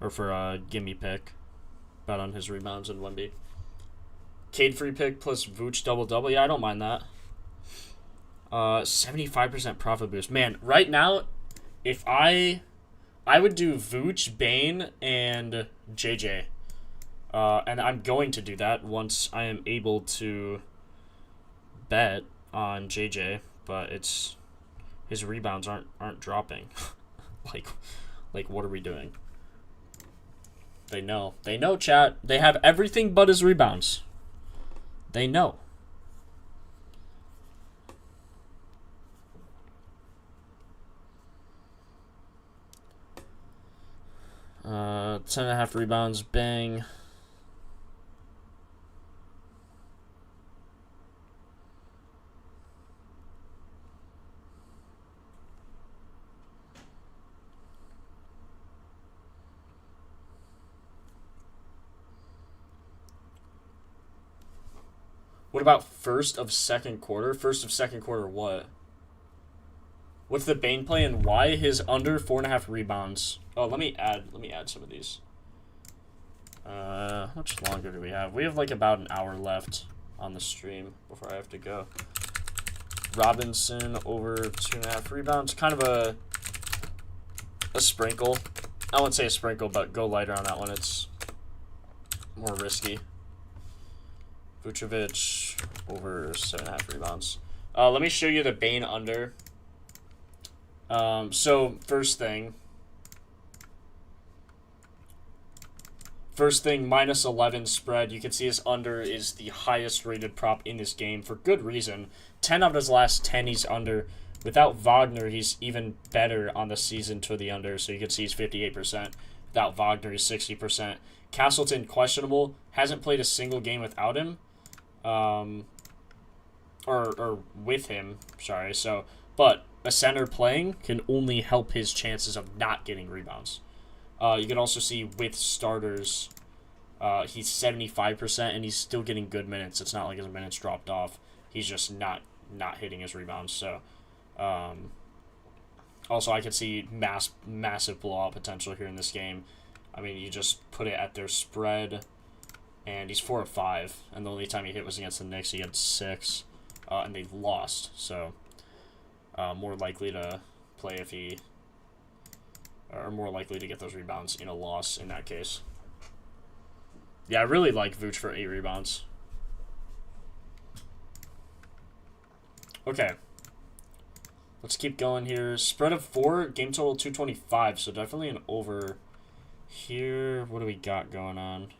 Or for a gimme pick. Bet on his rebounds and Wemby. Cade free pick plus Vooch double-double. Yeah, I don't mind that. 75% profit boost. Man, right now, if I would do Vooch, Bane, and JJ. And I'm going to do that once I am able to bet on JJ, but his rebounds aren't dropping. like what are we doing? They know, chat. They have everything but his rebounds. They know. Uh, 10.5 rebounds, bang. What about first of second quarter? First of second quarter what? What's the Bane play and why? His under 4.5 rebounds. Oh, let me add some of these. How much longer do we have? We have like about an hour left on the stream before I have to go. Robinson over 2.5 rebounds. Kind of a sprinkle. I wouldn't say a sprinkle, but go lighter on that one. It's more risky. Vucevic over 7.5 rebounds. Let me show you the Bane under. So first thing, minus 11 spread. You can see his under is the highest rated prop in this game for good reason. 10 out of his last 10, he's under. Without Wagner, he's even better on the season to the under. So you can see he's 58%. Without Wagner, he's 60%. Castleton, questionable. Hasn't played a single game without him. Or with him, sorry. So, but a center playing can only help his chances of not getting rebounds. You can also see with starters, he's 75%, and he's still getting good minutes. It's not like his minutes dropped off. He's just not hitting his rebounds. So, also I can see massive blowout potential here in this game. I mean, you just put it at their spread, and he's 4 of 5, and the only time he hit was against the Knicks. He had 6, and they lost. So, more likely to play if he, or more likely to get those rebounds in a loss in that case. Yeah, I really like Vooch for 8 rebounds. Okay. Let's keep going here. Spread of 4, game total 225, so definitely an over here. What do we got going on?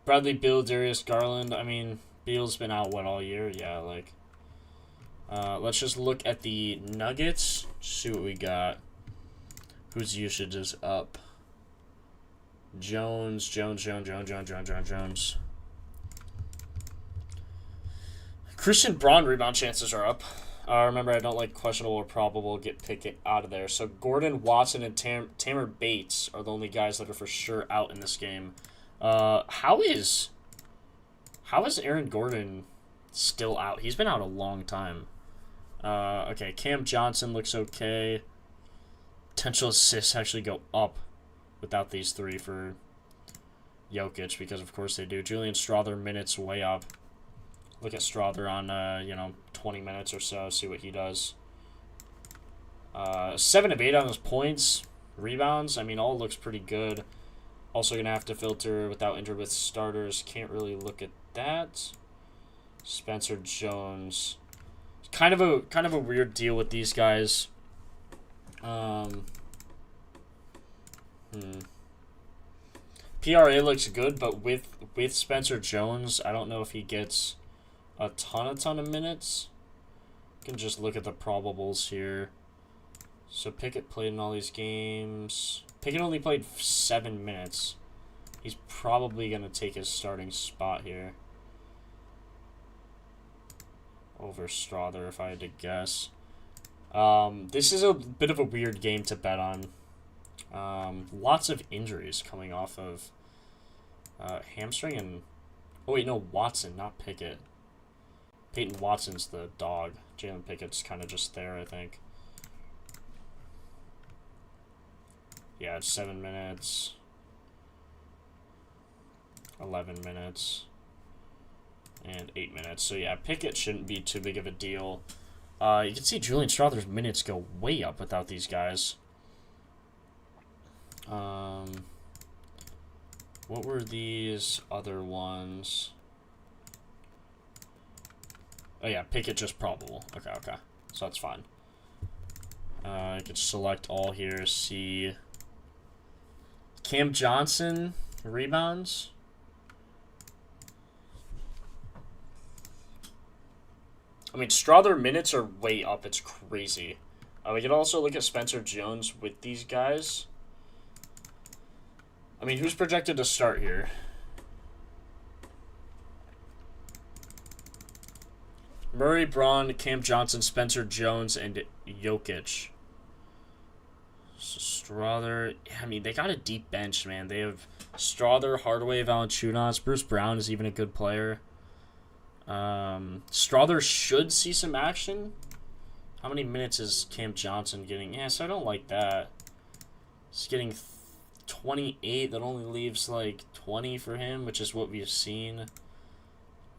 Bradley Beal, Darius Garland. I mean, Beal's been out, what, all year? Yeah, like. Let's just look at the Nuggets. See what we got. Whose usage is up? Jones. Christian Braun rebound chances are up. Remember, I don't like questionable or probable. Get Pickett out of there. So Gordon, Watson, and Tamer Bates are the only guys that are for sure out in this game. How is Aaron Gordon still out? He's been out a long time. Okay, Cam Johnson looks okay. Potential assists actually go up without these 3 for Jokic, because of course they do. Julian Strawther minutes way up. Look at Strawther on 20 minutes or so, see what he does. 7 of 8 on his points, rebounds. I mean, all looks pretty good. Also gonna have to filter without injured with starters. Can't really look at that. Spencer Jones. Kind of a weird deal with these guys. PRA looks good, but with Spencer Jones, I don't know if he gets a ton of minutes. You can just look at the probables here. So Pickett played in all these games. Pickett only played 7 minutes. He's probably going to take his starting spot here over Strawther, if I had to guess. This is a bit of a weird game to bet on. Lots of injuries coming off of hamstring and... Oh, wait, no, Watson, not Pickett. Peyton Watson's the dog. Jalen Pickett's kind of just there, I think. Yeah, it's 7 minutes. 11 minutes. And 8 minutes. So, yeah, Pickett shouldn't be too big of a deal. You can see Julian Strawther's minutes go way up without these guys. What were these other ones? Oh, yeah, Pickett just probable. Okay. So that's fine. I could select all here, see... Cam Johnson, rebounds. I mean, Strawther minutes are way up. It's crazy. We can also look at Spencer Jones with these guys. I mean, who's projected to start here? Murray, Braun, Cam Johnson, Spencer Jones, and Jokic. So Strawther, I mean, they got a deep bench, man. They have Strother, Hardaway, Valanciunas. Bruce Brown is even a good player. Strother should see some action. How many minutes is Cam Johnson getting? Yeah, so I don't like that. He's getting 28. That only leaves like 20 for him, which is what we've seen.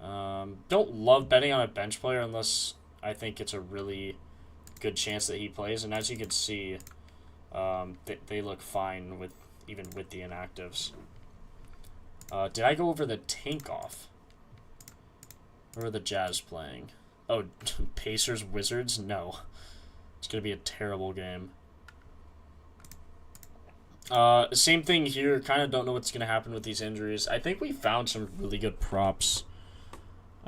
Don't love betting on a bench player unless I think it's a really good chance that he plays. And as you can see, they look fine with even with the inactives. Did I go over the tank off? Or are the Jazz playing? Oh, Pacers, Wizards? No. It's going to be a terrible game. Same thing here. Kind of don't know what's going to happen with these injuries. I think we found some really good props.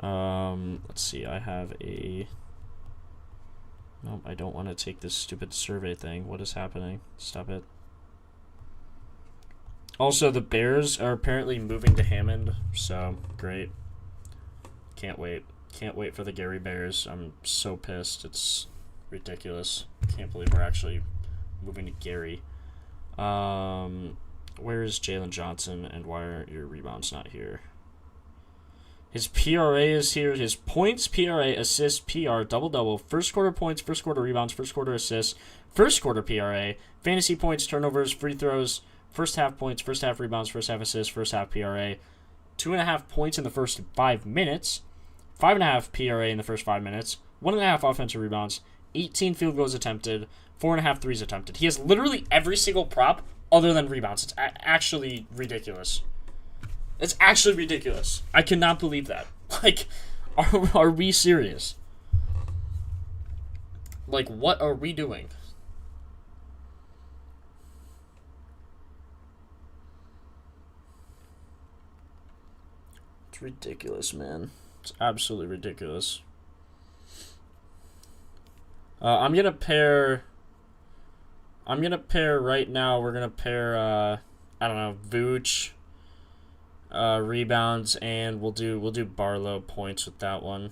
Let's see. I have a... Nope, I don't want to take this stupid survey thing. What is happening? Stop it. Also, the Bears are apparently moving to Hammond, so great. Can't wait. Can't wait for the Gary Bears. I'm so pissed. It's ridiculous. Can't believe we're actually moving to Gary. Where is Jaylen Johnson, and why are your rebounds not here? His PRA is here. His points, PRA, assists, PR, double-double, first quarter points, first quarter rebounds, first quarter assists, first quarter PRA, fantasy points, turnovers, free throws, first half points, first half rebounds, first half assists, first half PRA, 2.5 points in the first 5 minutes, 5.5 PRA in the first 5 minutes, 1.5 offensive rebounds, 18 field goals attempted, 4.5 threes attempted. He has literally every single prop other than rebounds. It's actually ridiculous. It's actually ridiculous. I cannot believe that. Like, are we serious? Like, what are we doing? It's ridiculous, man. It's absolutely ridiculous. I'm gonna pair right now. We're gonna pair I don't know, Vooch, rebounds, and we'll do Barlow points with that one.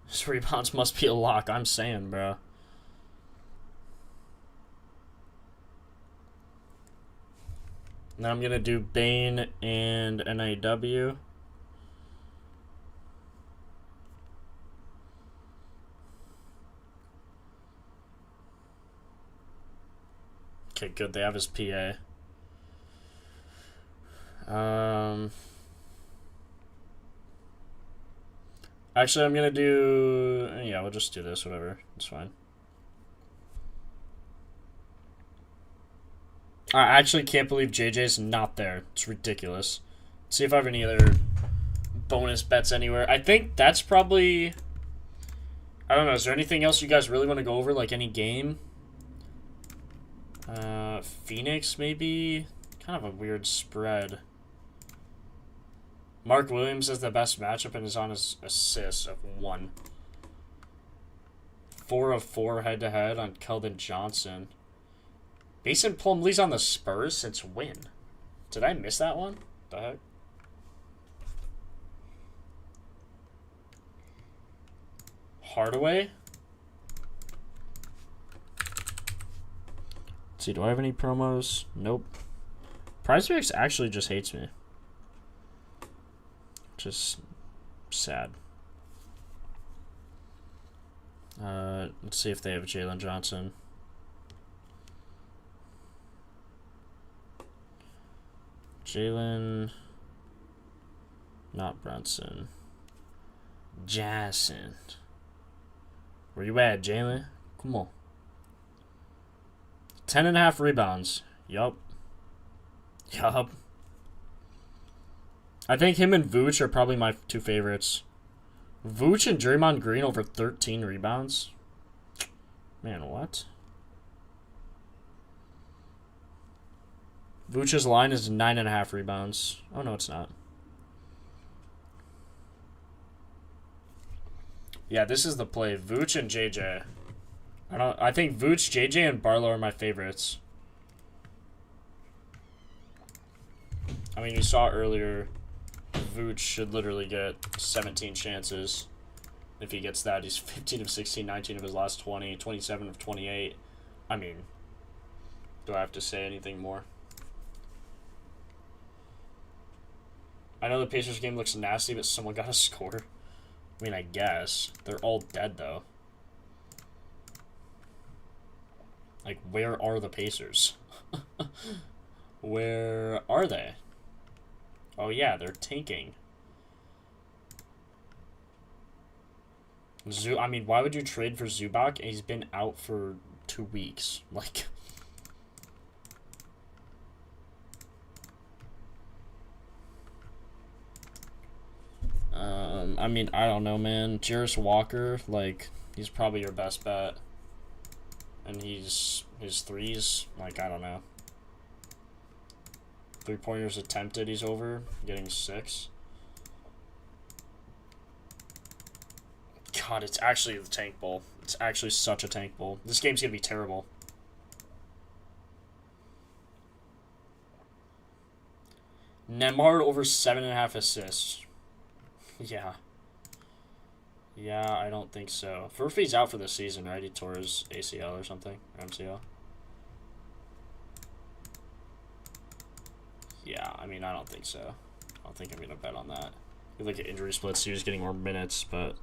His rebounds must be a lock. I'm saying, bro. Now I'm gonna do Bane and NAW. Okay, good. They have his PA. Actually, I'm gonna do... Yeah, we'll just do this, whatever. It's fine. I actually can't believe JJ's not there. It's ridiculous. Let's see if I have any other bonus bets anywhere. I think that's probably... I don't know. Is there anything else you guys really want to go over? Like any game? Phoenix, maybe? Kind of a weird spread. Mark Williams has the best matchup and is on his assists of 1. 4 of 4 head-to-head on Keldon Johnson. Mason Plumlee's on the Spurs since when? Did I miss that one? The heck? Hardaway? Let's see, do I have any promos? Nope. PrizePicks actually just hates me. Just sad. Let's see if they have Jaylen Johnson. Jaylen, not Brunson. Johnson. Where you at, Jaylen? Come on. 10.5 rebounds. Yup. I think him and Vooch are probably my 2 favorites. Vooch and Draymond Green over 13 rebounds? Man, what? Vooch's line is 9.5 rebounds. Oh, no, it's not. Yeah, this is the play. Vooch and JJ. I think Vooch, JJ, and Barlow are my favorites. I mean, you saw earlier, Vooch should literally get 17 chances. If he gets that, he's 15 of 16, 19 of his last 20, 27 of 28. I mean, do I have to say anything more? I know the Pacers game looks nasty, but someone got to score. I mean, I guess. They're all dead, though. Like, where are the Pacers? Where are they? Oh, yeah, they're tanking. I mean, why would you trade for Zubac? He's been out for 2 weeks. Like... I mean, I don't know, man. Jarris Walker, like, he's probably your best bet. And his threes, like, I don't know. 3-pointers attempted, he's over, getting 6. God, it's actually the tank bowl. It's actually such a tank bowl. This game's gonna be terrible. Nembhard over 7.5 assists. Yeah. Yeah, I don't think so. Furphy's out for the season, right? He tore his ACL or something. Or MCL. Yeah, I mean, I don't think so. I don't think I'm going to bet on that. You look at injury splits, he was getting more minutes, but...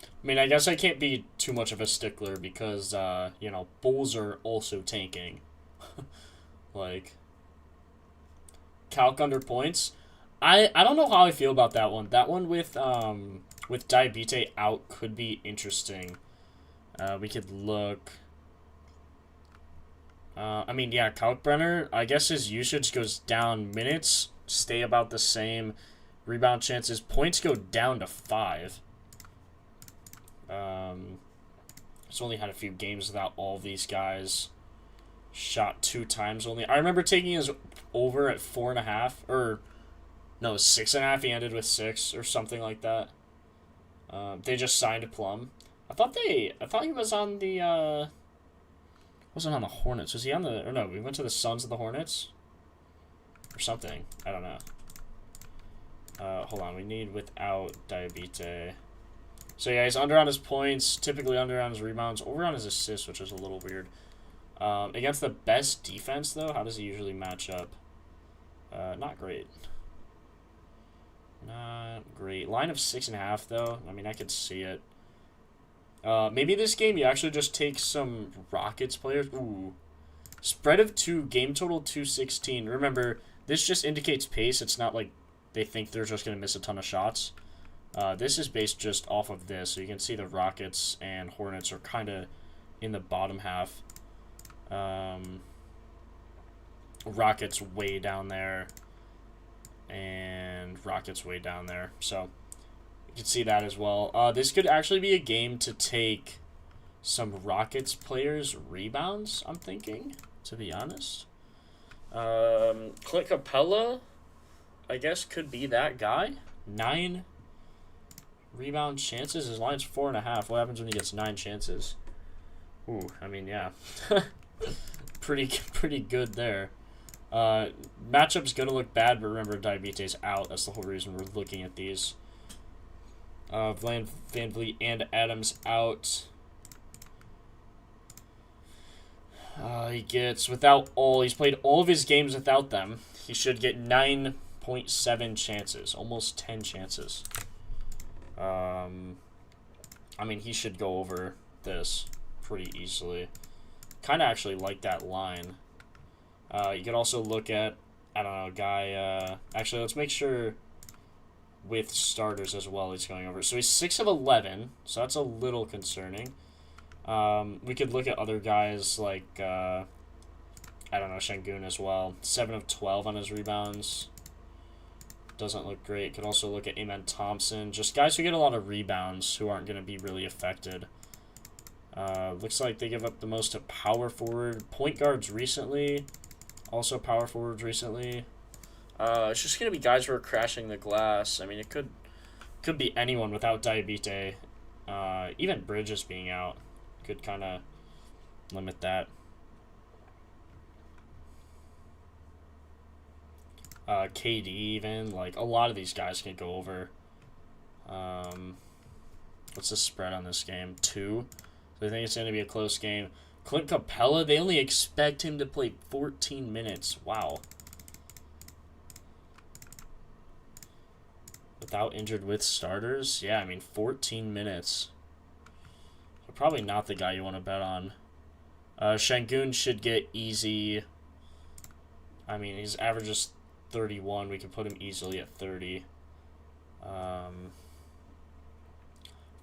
I mean, I guess I can't be too much of a stickler because, you know, Bulls are also tanking. Like, calc under points. I don't know how I feel about that one. That one with Diabite out could be interesting. We could look. I mean, yeah, Kalkbrenner, I guess his usage goes down. Minutes stay about the same. Rebound chances. Points go down to 5. He's only had a few games without all these guys. Shot 2 times only. I remember taking his over at 4.5, or no, 6.5. He ended with 6 or something like that. They just signed Plum. I thought he was on the wasn't on the Hornets. Was he on the? Or no, we went to the Suns of the Hornets, or something. I don't know. Hold on, we need without Diabite. So yeah, he's under on his points, typically under on his rebounds, over on his assists, which is a little weird. Against the best defense, though, how does he usually match up? Not great. Not great. Line of 6.5, though. I mean, I could see it. Maybe this game you actually just take some Rockets players. Ooh. Spread of 2, game total 216. Remember, this just indicates pace. It's not like they think they're just going to miss a ton of shots. This is based just off of this, so you can see the Rockets and Hornets are kind of in the bottom half. Rockets way down there, and Rockets way down there. So you can see that as well. This could actually be a game to take some Rockets players' rebounds, I'm thinking, to be honest. Clint Capella, I guess, could be that guy. 9 rebound chances. His line's 4.5. What happens when he gets 9 chances? Ooh, I mean, yeah. pretty good there. Matchup's gonna look bad, but remember Diabite's out. That's the whole reason we're looking at these. Van Vliet and Adams out. He's played all of his games without them. He should get 9.7 chances, almost 10 chances. I mean, he should go over this pretty easily. Kind of actually like that line. You could also look at, I don't know, guy, actually, let's make sure with starters as well he's going over. So he's 6 of 11, so that's a little concerning. We could look at other guys like, I don't know, Şengün as well. 7 of 12 on his rebounds. doesn't look great. Could also look at Amen Thompson. Just guys who get a lot of rebounds who aren't going to be really affected. Looks like they give up the most to power forward. Point guards recently. Also power forwards recently. It's just going to be guys who are crashing the glass. I mean, it could be anyone without Diabite. Even Bridges being out could kind of limit that. KD even. Like, a lot of these guys can go over. What's the spread on this game? 2. So I think it's going to be a close game. Clint Capella, they only expect him to play 14 minutes. Wow. Without injured with starters? Yeah, I mean, 14 minutes. So probably not the guy you want to bet on. Şengün should get easy. I mean, his average is 31. We could put him easily at 30.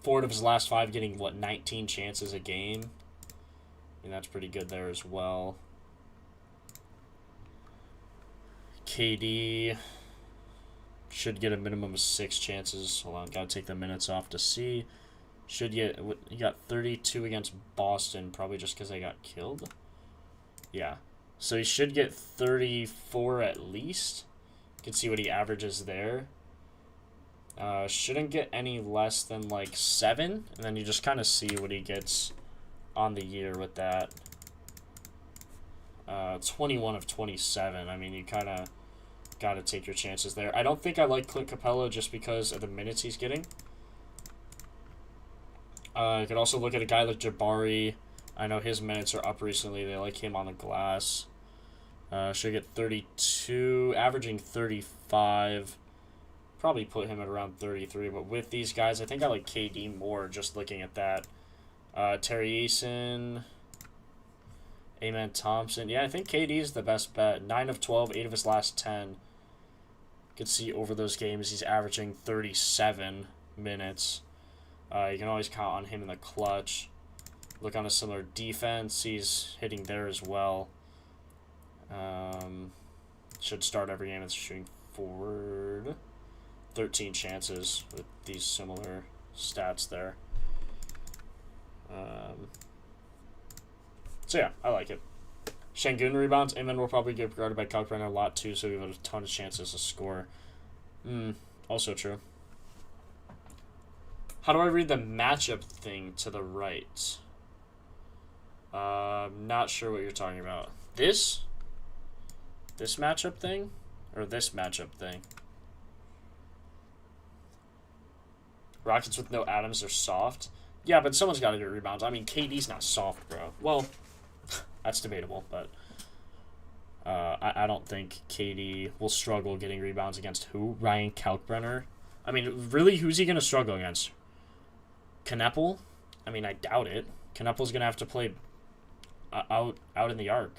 4 of his last 5 getting, 19 chances a game? I mean, that's pretty good there as well. KD should get a minimum of 6 chances. Hold on, gotta take the minutes off to see. Should get, he got 32 against Boston, probably just because they got killed. Yeah. So he should get 34 at least. You can see what he averages there. Shouldn't get any less than 7, and then you just kind of see what he gets on the year with that. 21 of 27. I mean, you kind of got to take your chances there. I don't think I like Clint Capella just because of the minutes he's getting. You could also look at a guy like Jabari. I know his minutes are up recently. They like him on the glass. Should get 32, averaging 35. Probably put him at around 33, but with these guys, I think I like KD more just looking at that. Terry Eason, Amen Thompson. Yeah, I think KD is the best bet. 9 of 12, 8 of his last 10. You can see over those games, he's averaging 37 minutes. You can always count on him in the clutch. Look on a similar defense. He's hitting there as well. Should start every game as shooting forward. 13 chances with these similar stats there. So yeah, I like it. Şengün rebounds. Amen will probably get guarded by Kalkbrenner a lot too, so we have a ton of chances to score. Also true. How do I read the matchup thing to the right? Not sure what you're talking about. This matchup thing? Or this matchup thing? Rockets with no Adams are soft. Yeah, but someone's got to get rebounds. I mean, KD's not soft, bro. Well, that's debatable, but I don't think KD will struggle getting rebounds against who? Ryan Kalkbrenner? I mean, really, who's he going to struggle against? Knepel? I mean, I doubt it. Knepel's going to have to play out in the arc.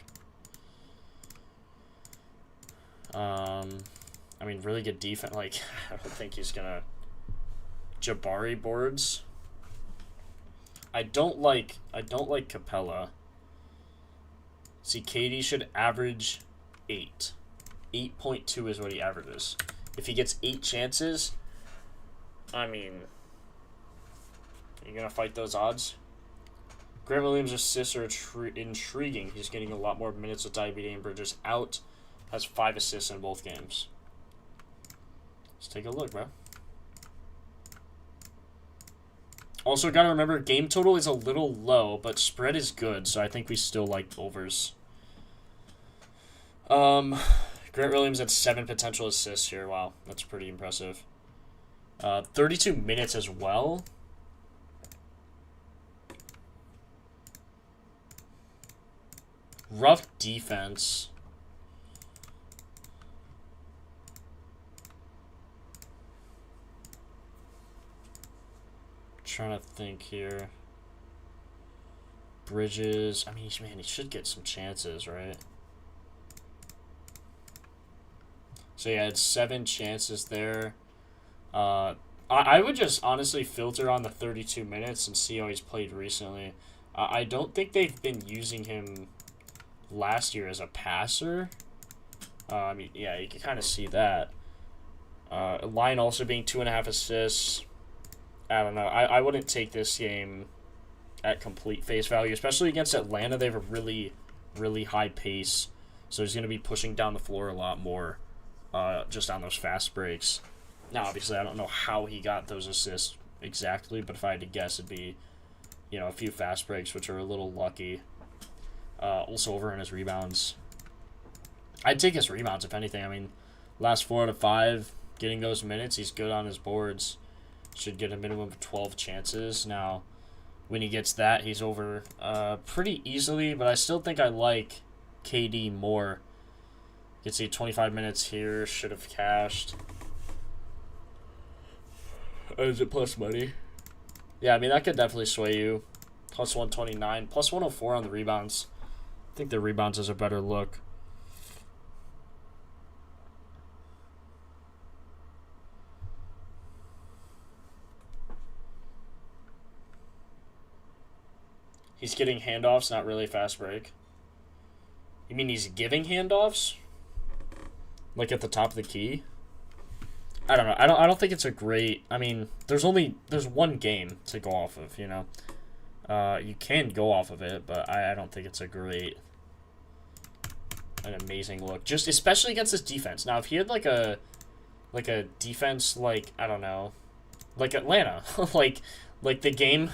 I mean, really good defense. Like, I don't think he's going to... Jabari boards. I don't like Capella. See, KD should average 8. 8.2 is what he averages. If he gets 8 chances, I mean, are you gonna fight those odds? Grant Williams' assists are intriguing. He's getting a lot more minutes with Diabite and Bridges out. Has 5 assists in both games. Let's take a look, bro. Also, gotta remember, game total is a little low, but spread is good, so I think we still like overs. Grant Williams had 7 potential assists here. Wow, that's pretty impressive. 32 minutes as well. Rough defense. Trying to think here. Bridges. I mean, man, he should get some chances, right? So yeah, it's 7 chances there. I would just honestly filter on the 32 minutes and see how he's played recently. I don't think they've been using him last year as a passer. I mean, yeah, you can kind of see that. Line also being 2.5 assists. I don't know. I wouldn't take this game at complete face value, especially against Atlanta. They have a really, really high pace, so he's going to be pushing down the floor a lot more just on those fast breaks. Now, obviously, I don't know how he got those assists exactly, but if I had to guess, it'd be, a few fast breaks, which are a little lucky. Also over in his rebounds. I'd take his rebounds, if anything. I mean, last 4 out of 5, getting those minutes, he's good on his boards. Should get a minimum of 12 chances. Now, when he gets that, he's over pretty easily, but I still think I like KD more. You can see 25 minutes here, should have cashed. Is it plus money? Yeah, I mean, that could definitely sway you. Plus 129, plus 104 on the rebounds. I think the rebounds is a better look. He's getting handoffs, not really fast break. You mean he's giving handoffs? Like at the top of the key? I don't know. I don't think it's a great. I mean, there's one game to go off of, You can go off of it, but I don't think it's an amazing look. Just especially against this defense. Now, if he had like a defense like, I don't know, like Atlanta, like the game,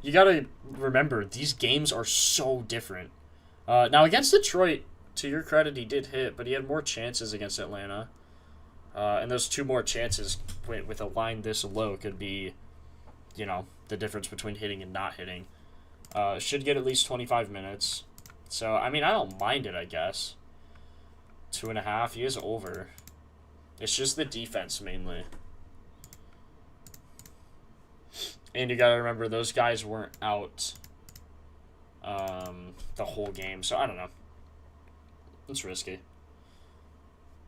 you gotta remember these games are so different. Now against Detroit, to your credit, he did hit, but he had more chances against Atlanta. And those 2 more chances with a line this low could be, the difference between hitting and not hitting. Should get at least 25 minutes. So, I mean, I don't mind it, I guess. 2.5, he is over. It's just the defense, mainly. And you gotta remember, those guys weren't out the whole game. So, I don't know. It's risky.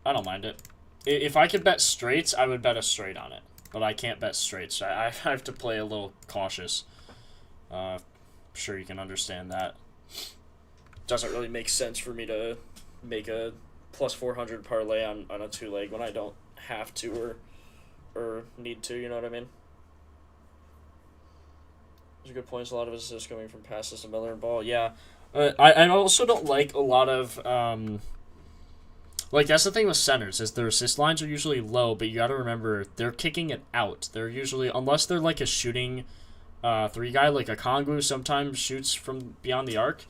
I don't mind it. If I could bet straights, I would bet a straight on it. But I can't bet straights, so I have to play a little cautious. I'm sure you can understand that. Doesn't really make sense for me to make a plus 400 parlay on a 2-leg when I don't have to or need to, you know what I mean? Those are good points. A lot of assists coming from passes to Miller and Ball. Yeah. I also don't like a lot of... that's the thing with centers, is their assist lines are usually low, but you got to remember, they're kicking it out. They're usually, unless they're like a shooting 3 guy, like a Kongu sometimes shoots from beyond the arc,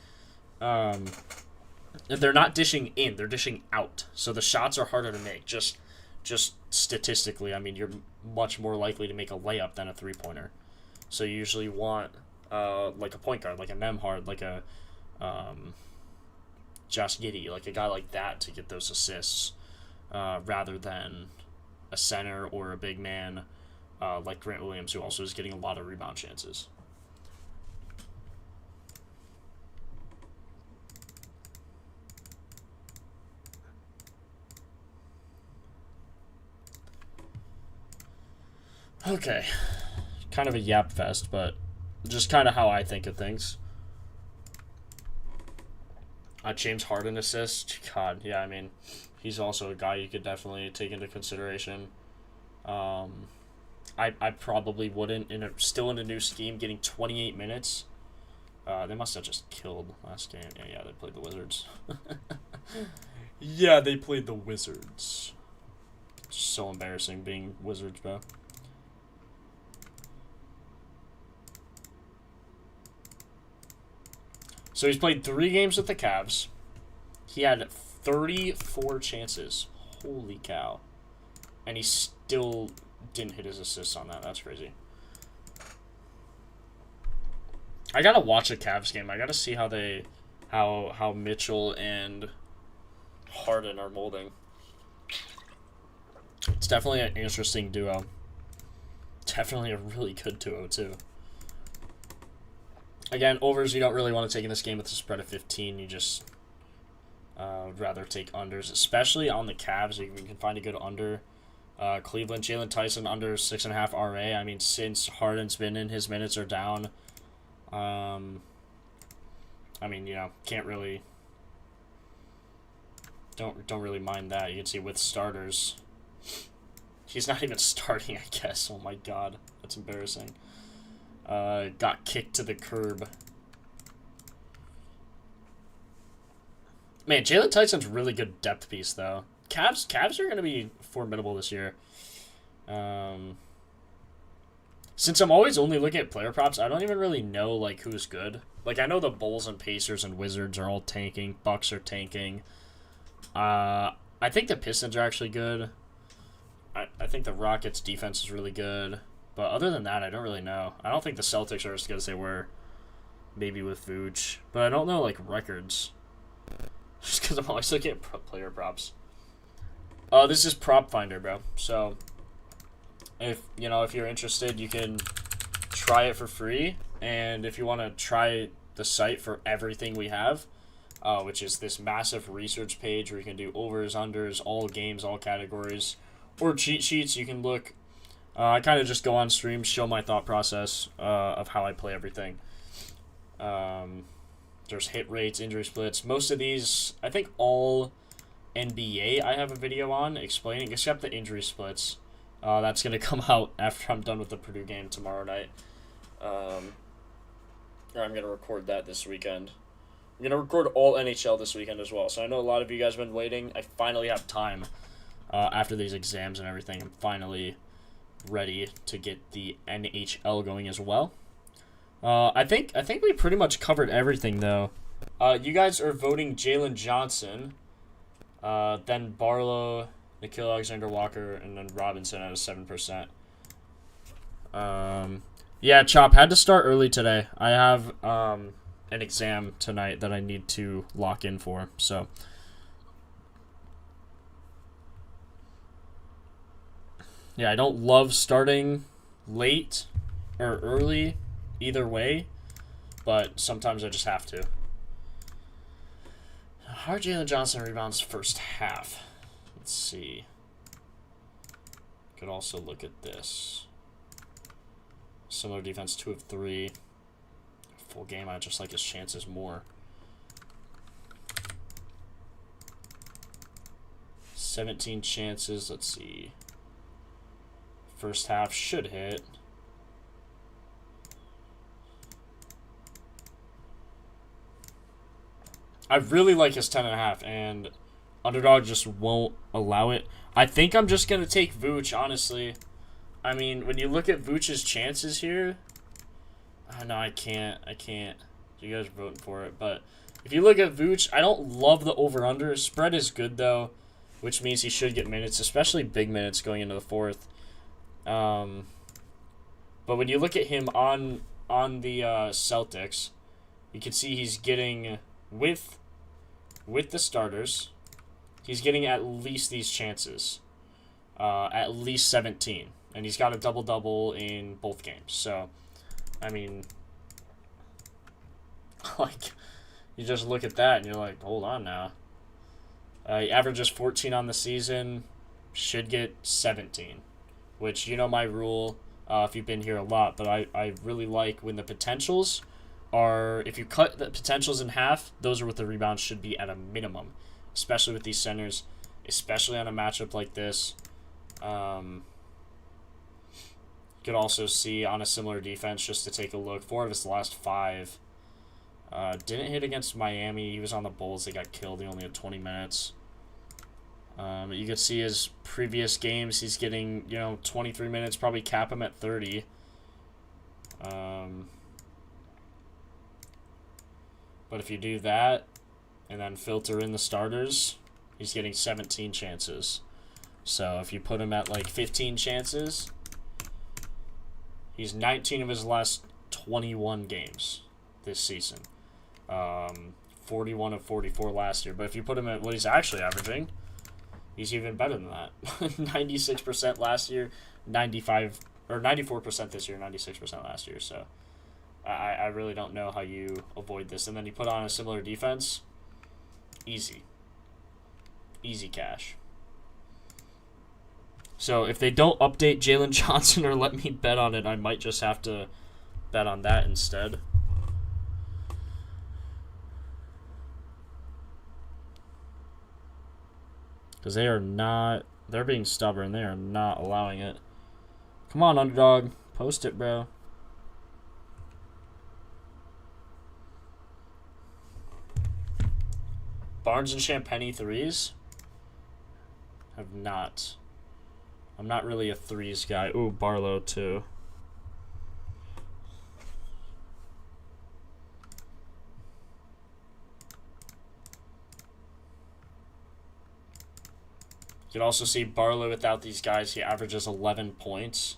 they're not dishing in, they're dishing out. So the shots are harder to make, just statistically. I mean, you're much more likely to make a layup than a 3-pointer. So you usually want like a point guard, like a Nemhard, like a... Josh Giddey, like a guy like that to get those assists rather than a center or a big man like Grant Williams, who also is getting a lot of rebound chances. Okay. Kind of a yap fest, but just kind of how I think of things. James Harden assist. God, yeah, I mean, he's also a guy you could definitely take into consideration. I probably wouldn't, still in a new scheme, getting 28 minutes. They must have just killed last game. Yeah, they played the Wizards. Yeah, they played the Wizards. So embarrassing being Wizards, bro. So he's played 3 games with the Cavs. He had 34 chances. Holy cow. And he still didn't hit his assists on that. That's crazy. I gotta watch a Cavs game. I gotta see how Mitchell and Harden are molding. It's definitely an interesting duo. Definitely a really good duo, too. Again, overs you don't really want to take in this game with a spread of 15. You just would rather take unders, especially on the Cavs. You can find a good under. Cleveland, Jalen Tyson under 6.5 RA. I mean, since Harden's been in, his minutes are down. I mean, can't really... Don't really mind that. You can see with starters, He's not even starting, I guess. Oh my god. That's embarrassing. Got kicked to the curb. Man, Jalen Tyson's a really good depth piece, though. Cavs are going to be formidable this year. Since I'm always only looking at player props, I don't even really know, like, who's good. Like, I know the Bulls and Pacers and Wizards are all tanking. Bucks are tanking. I think the Pistons are actually good. I think the Rockets' defense is really good. But other than that, I don't really know. I don't think the Celtics are as good as they were. Maybe with Vooch. But I don't know, like, records. Just because I'm always looking at player props. This is Propfinder, bro. So, if you're interested, you can try it for free. And if you want to try the site for everything we have, which is this massive research page where you can do overs, unders, all games, all categories, or cheat sheets, you can look. I kind of just go on stream, show my thought process of how I play everything. There's hit rates, injury splits. Most of these, I think all NBA I have a video on explaining, except the injury splits. That's going to come out after I'm done with the Purdue game tomorrow night. Or I'm going to record that this weekend. I'm going to record all NHL this weekend as well. So I know a lot of you guys have been waiting. I finally have time after these exams and everything. I'm finally ready to get the NHL going as well. I think we pretty much covered everything, though. You guys are voting Jaylen Johnson, then Barlow, Nickeil Alexander-Walker, and then Robinson at a 7%. Yeah, Chop, had to start early today. I have an exam tonight that I need to lock in for, so. Yeah, I don't love starting late or early either way, but sometimes I just have to. How are Jaylen Johnson rebounds first half? Let's see. Could also look at this. Similar defense, 2 of 3. Full game, I just like his chances more. 17 chances, let's see. First half should hit. I really like his 10.5, and Underdog just won't allow it. I think I'm just going to take Vooch, honestly. I mean, when you look at Vooch's chances here... no, I can't. You guys are voting for it. But if you look at Vooch, I don't love the over-under. Spread is good, though, which means he should get minutes, especially big minutes going into the fourth. But when you look at him on the Celtics, you can see he's getting... With the starters, he's getting at least these chances. At least 17. And he's got a double-double in both games. So, I mean, like, you just look at that and you're like, hold on now. He averages 14 on the season, should get 17. Which, you know my rule, if you've been here a lot, but I really like when the potentials are, if you cut the potentials in half, those are what the rebounds should be at a minimum, especially with these centers, especially on a matchup like this. You could also see on a similar defense, just to take a look, 4 of his last 5 didn't hit against Miami. He was on the Bulls. They got killed. He only had 20 minutes. You could see his previous games. He's getting, 23 minutes, probably cap him at 30. But if you do that and then filter in the starters, he's getting 17 chances. So if you put him at like 15 chances, he's 19 of his last 21 games this season. 41 of 44 last year. But if you put him at what he's actually averaging, he's even better than that. 96% last year, 94% this year, 96% last year. So I really don't know how you avoid this. And then you put on a similar defense. Easy. Easy cash. So if they don't update Jaylen Johnson or let me bet on it, I might just have to bet on that instead. Because they are not They're being stubborn. They are not allowing it. Come on, underdog. Post it, bro. Barnes and Champagny threes? Have not. I'm not really a threes guy. Ooh, Barlow too. You can also see Barlow without these guys. He averages 11 points.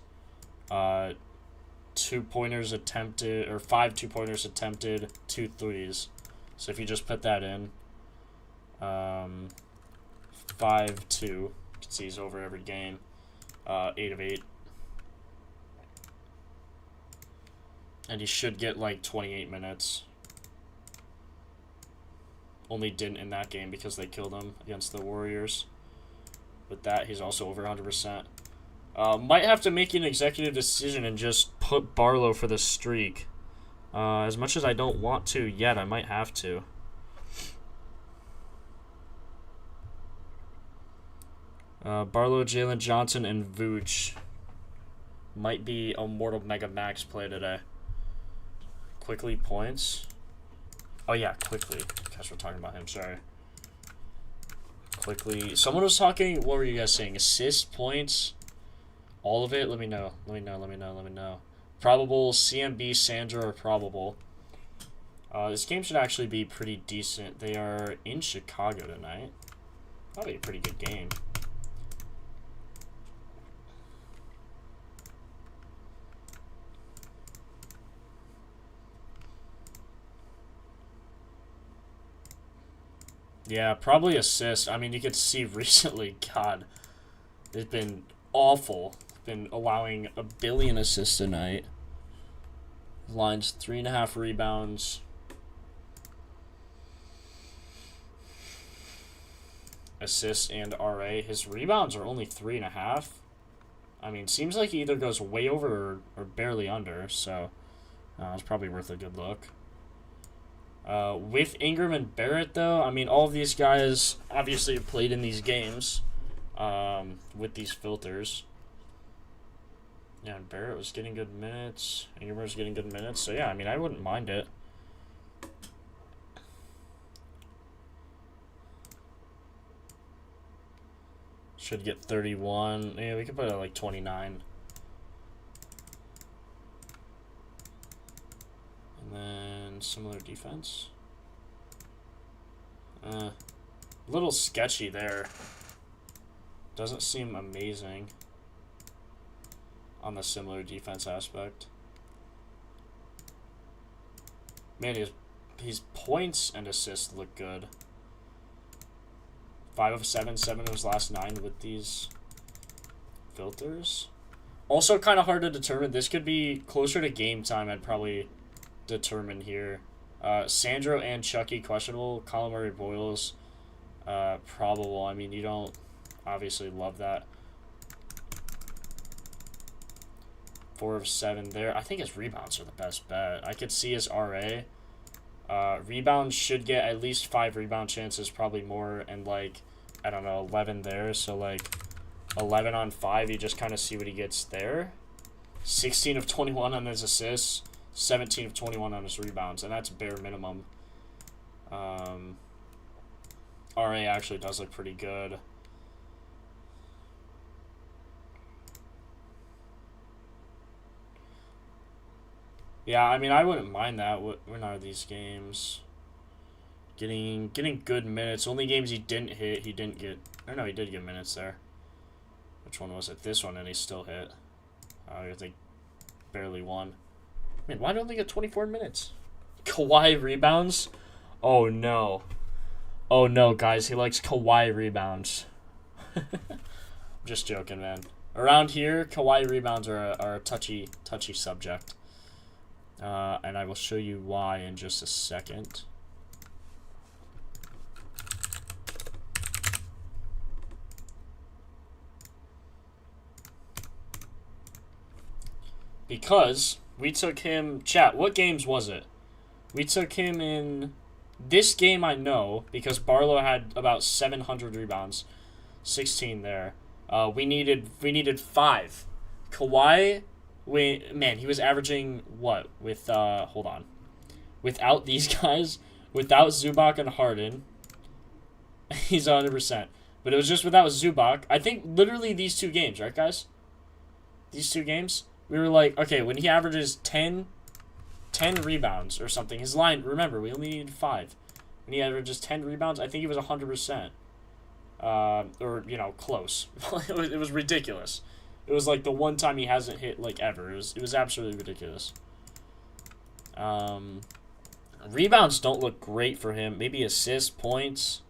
2-pointers attempted, or 5 2-pointers attempted, 2 threes. So if you just put that in, 5-2. You can see he's over every game. 8 of 8. And he should get like 28 minutes. Only didn't in that game because they killed him against the Warriors. With that, he's also over 100%. Might have to make an executive decision and just put Barlow for the streak. As much as I don't want to yet, I might have to. Barlow, Jaylen Johnson, and Vooch might be a Mortal Mega Max play today. Quickly points. Oh yeah, quickly. Gosh, we're talking about him, sorry. Quickly. Someone was talking, what were you guys saying? Assists, points, all of it? Let me know. Probable, CMB, Sandra, or probable. This game should actually be pretty decent. They are in Chicago tonight. Probably a pretty good game. Yeah, probably assist. I mean, you could see recently, God, it's been awful. Been allowing 1 billion assists a night. Line's 3.5 rebounds. Assists and RA. His rebounds are only 3.5. I mean, seems like he either goes way over or barely under, so it's probably worth a good look. With Ingram and Barrett, though, I mean, all of these guys obviously have played in these games with these filters. Yeah, and Barrett was getting good minutes. Ingram was getting good minutes. So, yeah, I mean, I wouldn't mind it. Should get 31. Yeah, we could put it at like 29. And then similar defense. A little sketchy there. Doesn't seem amazing on the similar defense aspect. Man, his points and assists look good. 5 of 7, 7 of his last 9 with these filters. Also kind of hard to determine. This could be closer to game time, I'd probably determine here. Sandro and Chucky questionable. Colin Murray Boyles probable. I mean, you don't obviously love that. 4 of 7 there. I think his rebounds are the best bet. I could see his RA. Rebounds should get at least 5 rebound chances, probably more, and like, I don't know, 11 there. So like 11 on 5, you just kind of see what he gets there. 16 of 21 on his assists. 17 of 21 on his rebounds, and that's bare minimum. RA actually does look pretty good. Yeah, I mean, I wouldn't mind that. When are these games? Getting good minutes. Only games he didn't hit, he didn't get... Or no, he did get minutes there. Which one was it? This one, and he still hit. I think barely won. Man, why don't they get 24 minutes? Kawhi rebounds? Oh, no. Oh, no, guys. He likes Kawhi rebounds. Just joking, man. Around here, Kawhi rebounds are a touchy subject. And I will show you why in just a second. Because we took him... Chat, what games was it? We took him in... This game I know, because Barlow had about 700 rebounds. 16 there. We needed 5. Kawhi, he was averaging what with hold on, without these guys, without Zubac and Harden, he's 100%. But it was just without Zubac. I think literally these 2 games, right, guys? These 2 games, we were like, okay, when he averages 10 rebounds or something, his line. Remember, we only needed 5. When he averages 10 rebounds, I think he was 100%. Or close. It was ridiculous. It was like the one time he hasn't hit like ever. It was absolutely ridiculous. Rebounds don't look great for him. Maybe assists, points.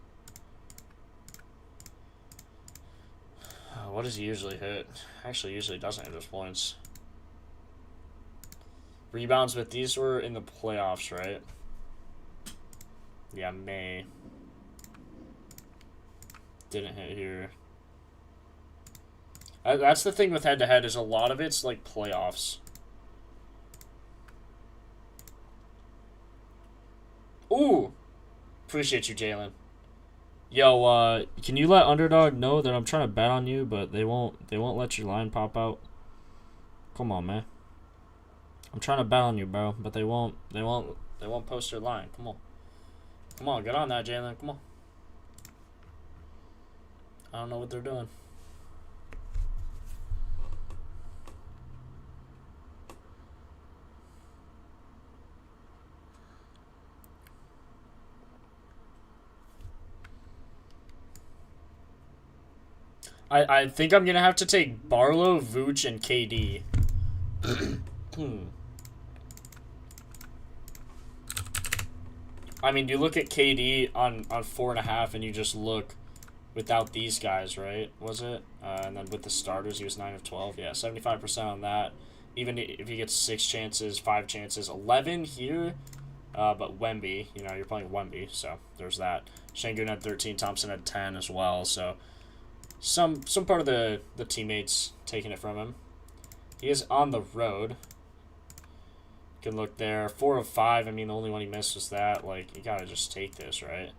What does he usually hit? Actually, usually doesn't hit his points. Rebounds, but these were in the playoffs, right? Yeah, May. Didn't hit here. That's the thing with head-to-head is a lot of it's like playoffs. Ooh! Appreciate you, Jaylen. Yo, can you let Underdog know that I'm trying to bet on you, but they won't let your line pop out? Come on, man. I'm trying to bet on you, bro, but they won't post their line. Come on. Come on, get on that, Jaylen. Come on. I don't know what they're doing. I think I'm going to have to take Barlow, Vooch, and KD. I mean, you look at KD on 4.5 and you just look without these guys, right? Was it? And then with the starters, he was 9 of 12. Yeah, 75% on that. Even if he gets 6 chances, 5 chances, 11 here. But Wemby, you're playing Wemby, so there's that. Şengün had 13, Thompson had 10 as well, so some part of the teammates taking it from him. He is on the road. You can look there. 4 of 5. I mean, the only one he missed was that. Like, you gotta just take this, right?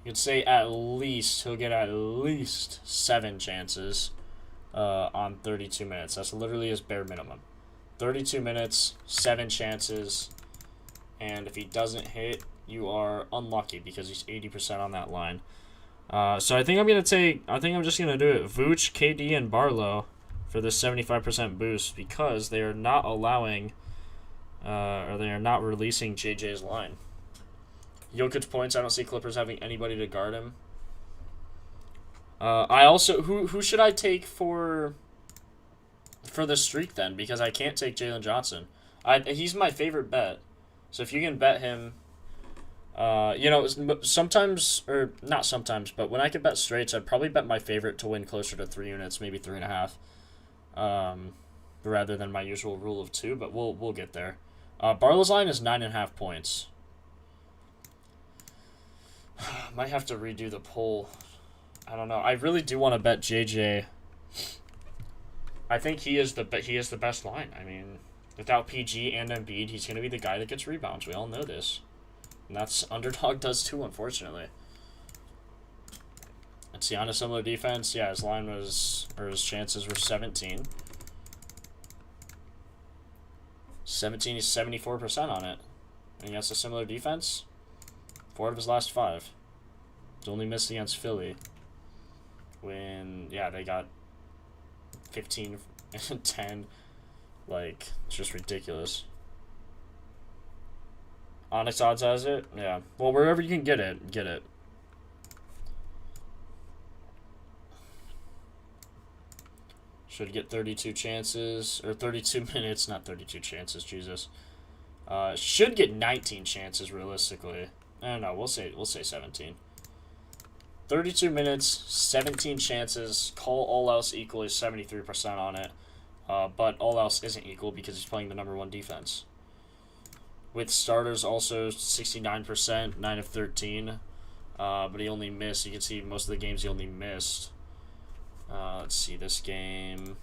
You could say at least he'll get at least 7 chances on 32 minutes. That's literally his bare minimum. 32 minutes, 7 chances, and if he doesn't hit, you are unlucky because he's 80% on that line. So I think I'm just gonna do it. Vooch, KD, and Barlow for the 75% boost because they are not allowing, or they are not releasing JJ's line. Jokic points. I don't see Clippers having anybody to guard him. I also who should I take for the streak then? Because I can't take Jaylen Johnson. He's my favorite bet. So if you can bet him. Sometimes, or not sometimes, but when I could bet straights, I'd probably bet my favorite to win closer to 3 units, maybe 3.5, rather than my usual rule of 2, but we'll get there. Barlow's line is 9.5 points. Might have to redo the poll. I don't know. I really do want to bet JJ. I think he is the best line. I mean, without PG and Embiid, he's going to be the guy that gets rebounds. We all know this. And that's Underdog does too, unfortunately. Let's see, on a similar defense, yeah, his line was, or his chances were 17. 17 is 74% on it. And he has a similar defense. 4 of his last 5. He's only missed against Philly. When, yeah, they got 15 and 10. Like, it's just ridiculous. Onyx Odds has it? Yeah. Well, wherever you can get it, get it. Should get 32 chances, or 32 minutes, not 32 chances, Jesus. Should get 19 chances, realistically. I don't know, we'll say 17. 32 minutes, 17 chances, call all else equal is 73% on it. But all else isn't equal because he's playing the #1 defense. With starters also 69%, 9 of 13. But he only missed. You can see most of the games he only missed. Let's see, this game.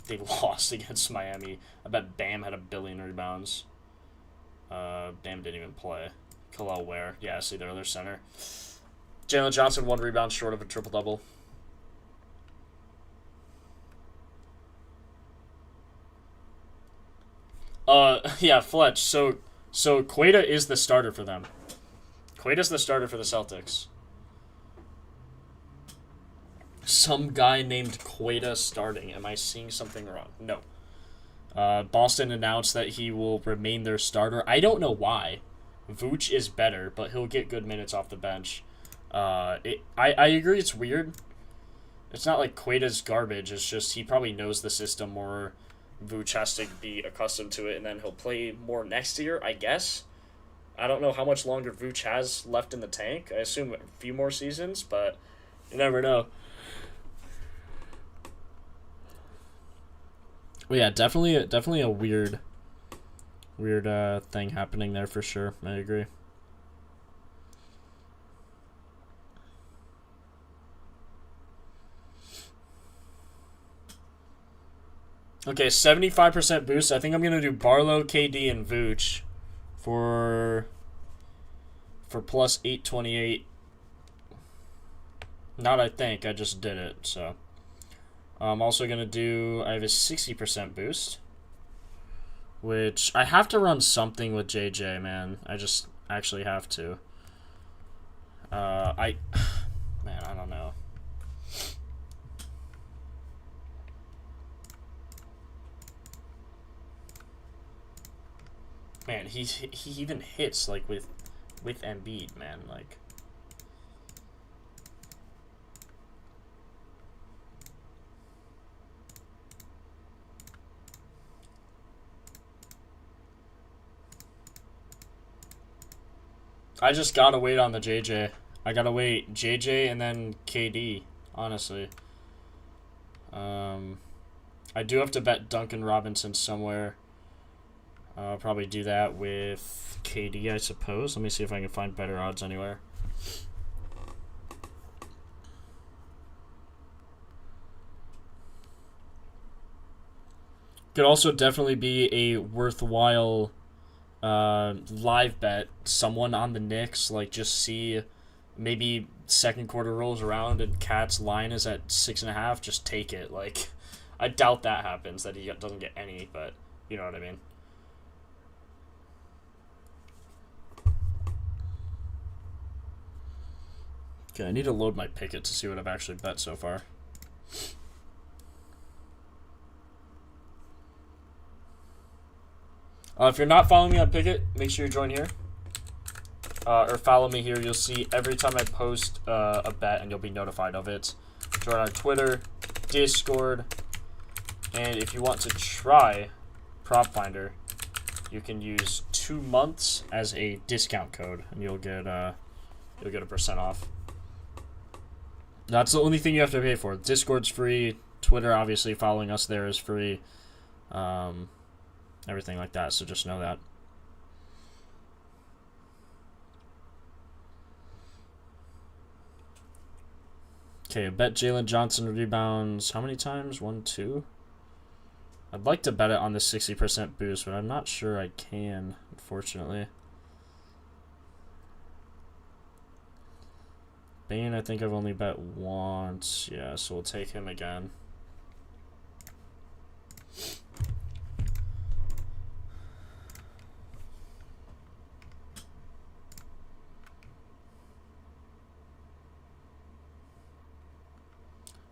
They lost against Miami. I bet Bam had 1 billion rebounds. Bam didn't even play. Khalil Ware. Yeah, I see their other center. Jaylen Johnson, 1 rebound short of a triple-double. Yeah, Fletch. So Queta is the starter for them. Queta's the starter for the Celtics. Some guy named Queta starting. Am I seeing something wrong? No. Boston announced that he will remain their starter. I don't know why. Vooch is better, but he'll get good minutes off the bench. I agree it's weird. It's not like Queta's garbage. It's just he probably knows the system more. Vooch has to be accustomed to it, and then he'll play more next year, I guess. I don't know how much longer Vooch has left in the tank. I assume a few more seasons, but you never know. Well, yeah, definitely a weird thing happening there for sure. I agree. Okay, 75% boost. I think I'm gonna do Barlow, KD, and Vooch for plus 828. Not I think, I just did it, so. I'm also going to do, I have a 60% boost, which I have to run something with JJ, man. I just actually have to. Man, I don't know. Man, he even hits, like, with Embiid, man, like. I just gotta wait on the JJ. I gotta wait JJ and then KD, honestly. I do have to bet Duncan Robinson somewhere. I'll probably do that with KD, I suppose. Let me see if I can find better odds anywhere. Could also definitely be a worthwhile live bet. Someone on the Knicks, like, just see maybe second quarter rolls around and Cat's line is at 6.5. Just take it. Like, I doubt that happens, that he doesn't get any, but you know what I mean. Okay, I need to load my Pickett to see what I've actually bet so far. If you're not following me on Pickett, make sure you join here. Or follow me here. You'll see every time I post a bet, and you'll be notified of it. Join our Twitter, Discord, and if you want to try Propfinder, you can use 2 months as a discount code, and you'll get a % off. That's the only thing you have to pay for. Discord's free. Twitter, obviously, following us there is free. Everything like that, so just know that. Okay, bet Jaylen Johnson rebounds how many times? 1, 2? I'd like to bet it on the 60% boost, but I'm not sure I can, unfortunately. Bane, I think I've only bet once. Yeah, so we'll take him again.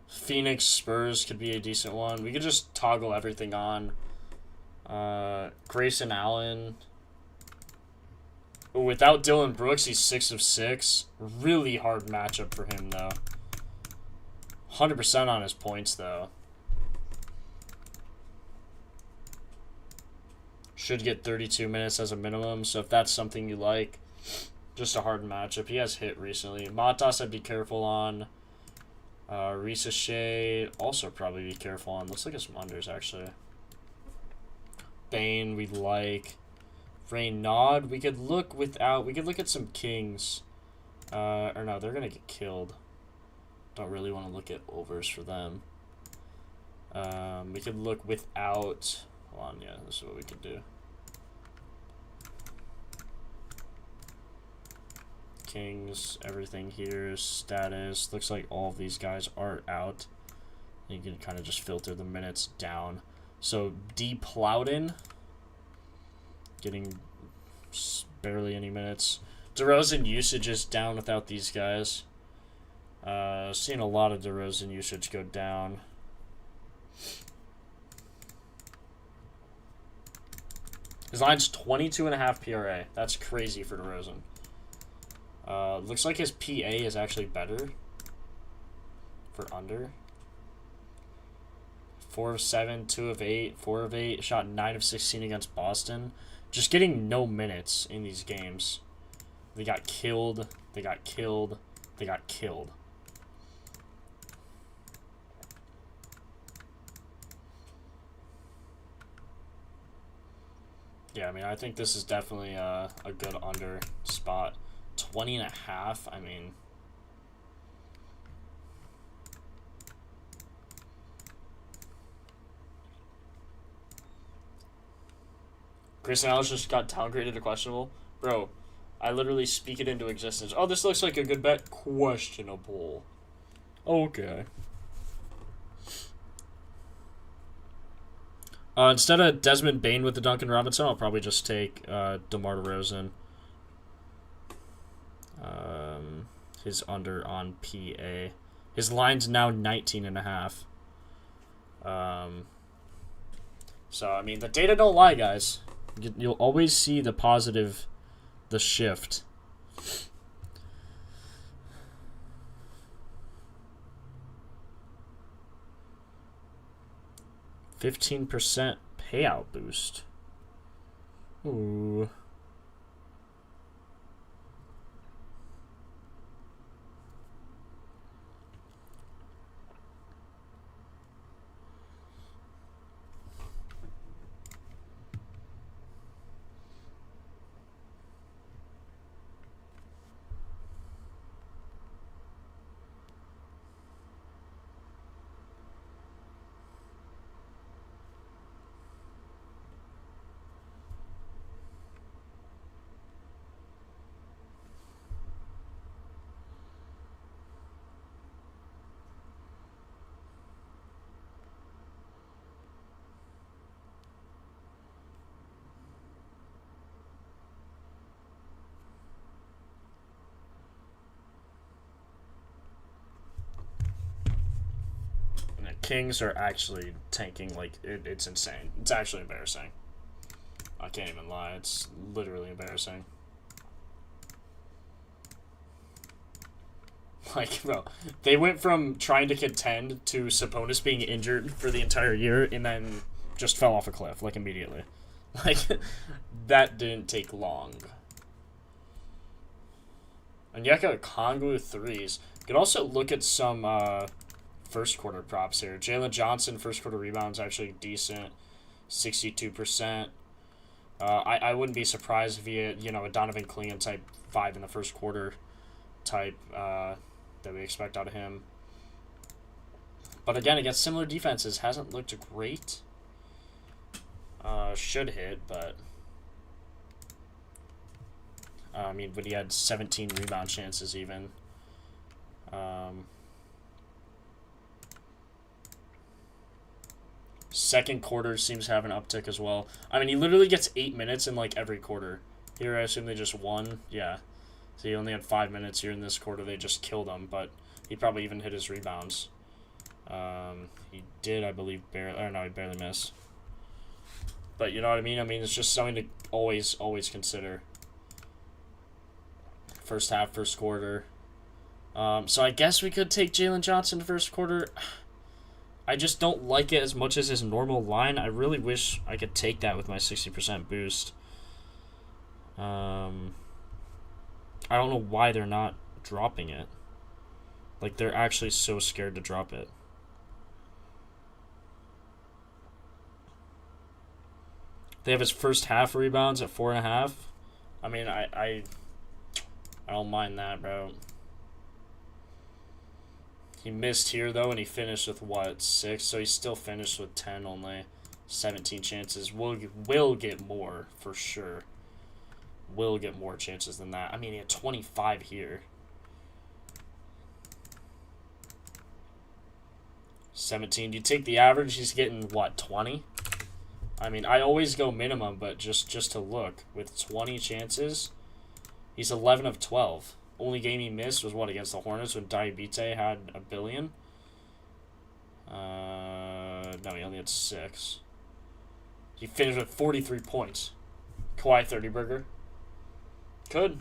Phoenix Spurs could be a decent one. We could just toggle everything on. Grayson Allen. Without Dylan Brooks, he's 6 of 6. Really hard matchup for him, though. 100% on his points, though. Should get 32 minutes as a minimum, so if that's something you like, just a hard matchup. He has hit recently. Matas, I'd be careful on. Risa Shea, also probably be careful on. Looks like it's some unders, actually. Bane, we like. Raynaud, we could look without. We could look at some Kings. Or no, they're going to get killed. Don't really want to look at overs for them. We could look without. Hold on, yeah, this is what we could do. Kings, everything here, status. Looks like all of these guys are out. You can kind of just filter the minutes down. So D. Plowden getting barely any minutes. DeRozan usage is down without these guys. Seeing a lot of DeRozan usage go down. His line's 22.5 PRA. That's crazy for DeRozan. Looks like his PA is actually better for under. 4 of 7, 2 of 8, 4 of 8, shot 9 of 16 against Boston. Just getting no minutes in these games. They got killed. They got killed. They got killed. Yeah, I mean, I think this is definitely a good under spot. 20.5, I mean... Grayson Allen just got downgraded to questionable. Bro, I literally speak it into existence. Oh, this looks like a good bet. Questionable. Okay. Instead of Desmond Bane with the Duncan Robinson, I'll probably just take DeMar DeRozan. His under on PA. His line's now 19.5. So, I mean, the data don't lie, guys. You'll always see the positive, the shift. 15% payout boost. Ooh. Kings are actually tanking, like, it's insane. It's actually embarrassing. I can't even lie. It's literally embarrassing. Like, bro, they went from trying to contend to Sabonis being injured for the entire year and then just fell off a cliff, like, immediately. Like, that didn't take long. And Yeka Kongwu threes. You could also look at some, first quarter props here. Jaylen Johnson, first quarter rebounds actually decent, 62%. I wouldn't be surprised if he had, a Donovan Clingan type 5 in the first quarter type that we expect out of him. But again, against similar defenses, hasn't looked great. Should hit, but but he had 17 rebound chances even. Second quarter seems to have an uptick as well. I mean, he literally gets 8 minutes in, like, every quarter. Here, I assume they just won. Yeah. So he only had 5 minutes here in this quarter. They just killed him, but he probably even hit his rebounds. He did, I believe, barely... Or no, he barely missed. But you know what I mean? I mean, it's just something to always consider. First half, first quarter. So I guess we could take Jaylen Johnson first quarter... I just don't like it as much as his normal line. I really wish I could take that with my 60% boost. I don't know why they're not dropping it. Like, they're actually so scared to drop it. They have his first half rebounds at 4.5. I mean, I don't mind that, bro. He missed here, though, and he finished with, what, 6? So he still finished with 10 only. 17 chances. Will get more, for sure. will get more chances than that. I mean, he had 25 here. 17. You take the average, he's getting, what, 20? I mean, I always go minimum, but just to look. With 20 chances, he's 11 of 12. Only game he missed was, what, against the Hornets when Diabite had a billion? No, he only had 6. He finished with 43 points. Kawhi 30 burger. Could.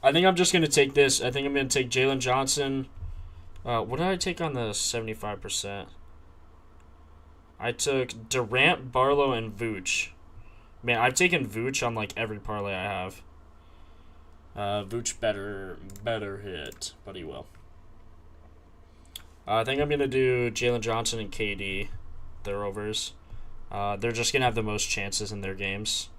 I think I'm just going to take this. I think I'm going to take Jaylen Johnson. What did I take on the 75%? I took Durant, Barlow, and Vooch. Man, I've taken Vooch on, like, every parlay I have. Vooch better hit, but he will. I think I'm going to do Jaylen Johnson and KD. Their overs. They're just going to have the most chances in their games.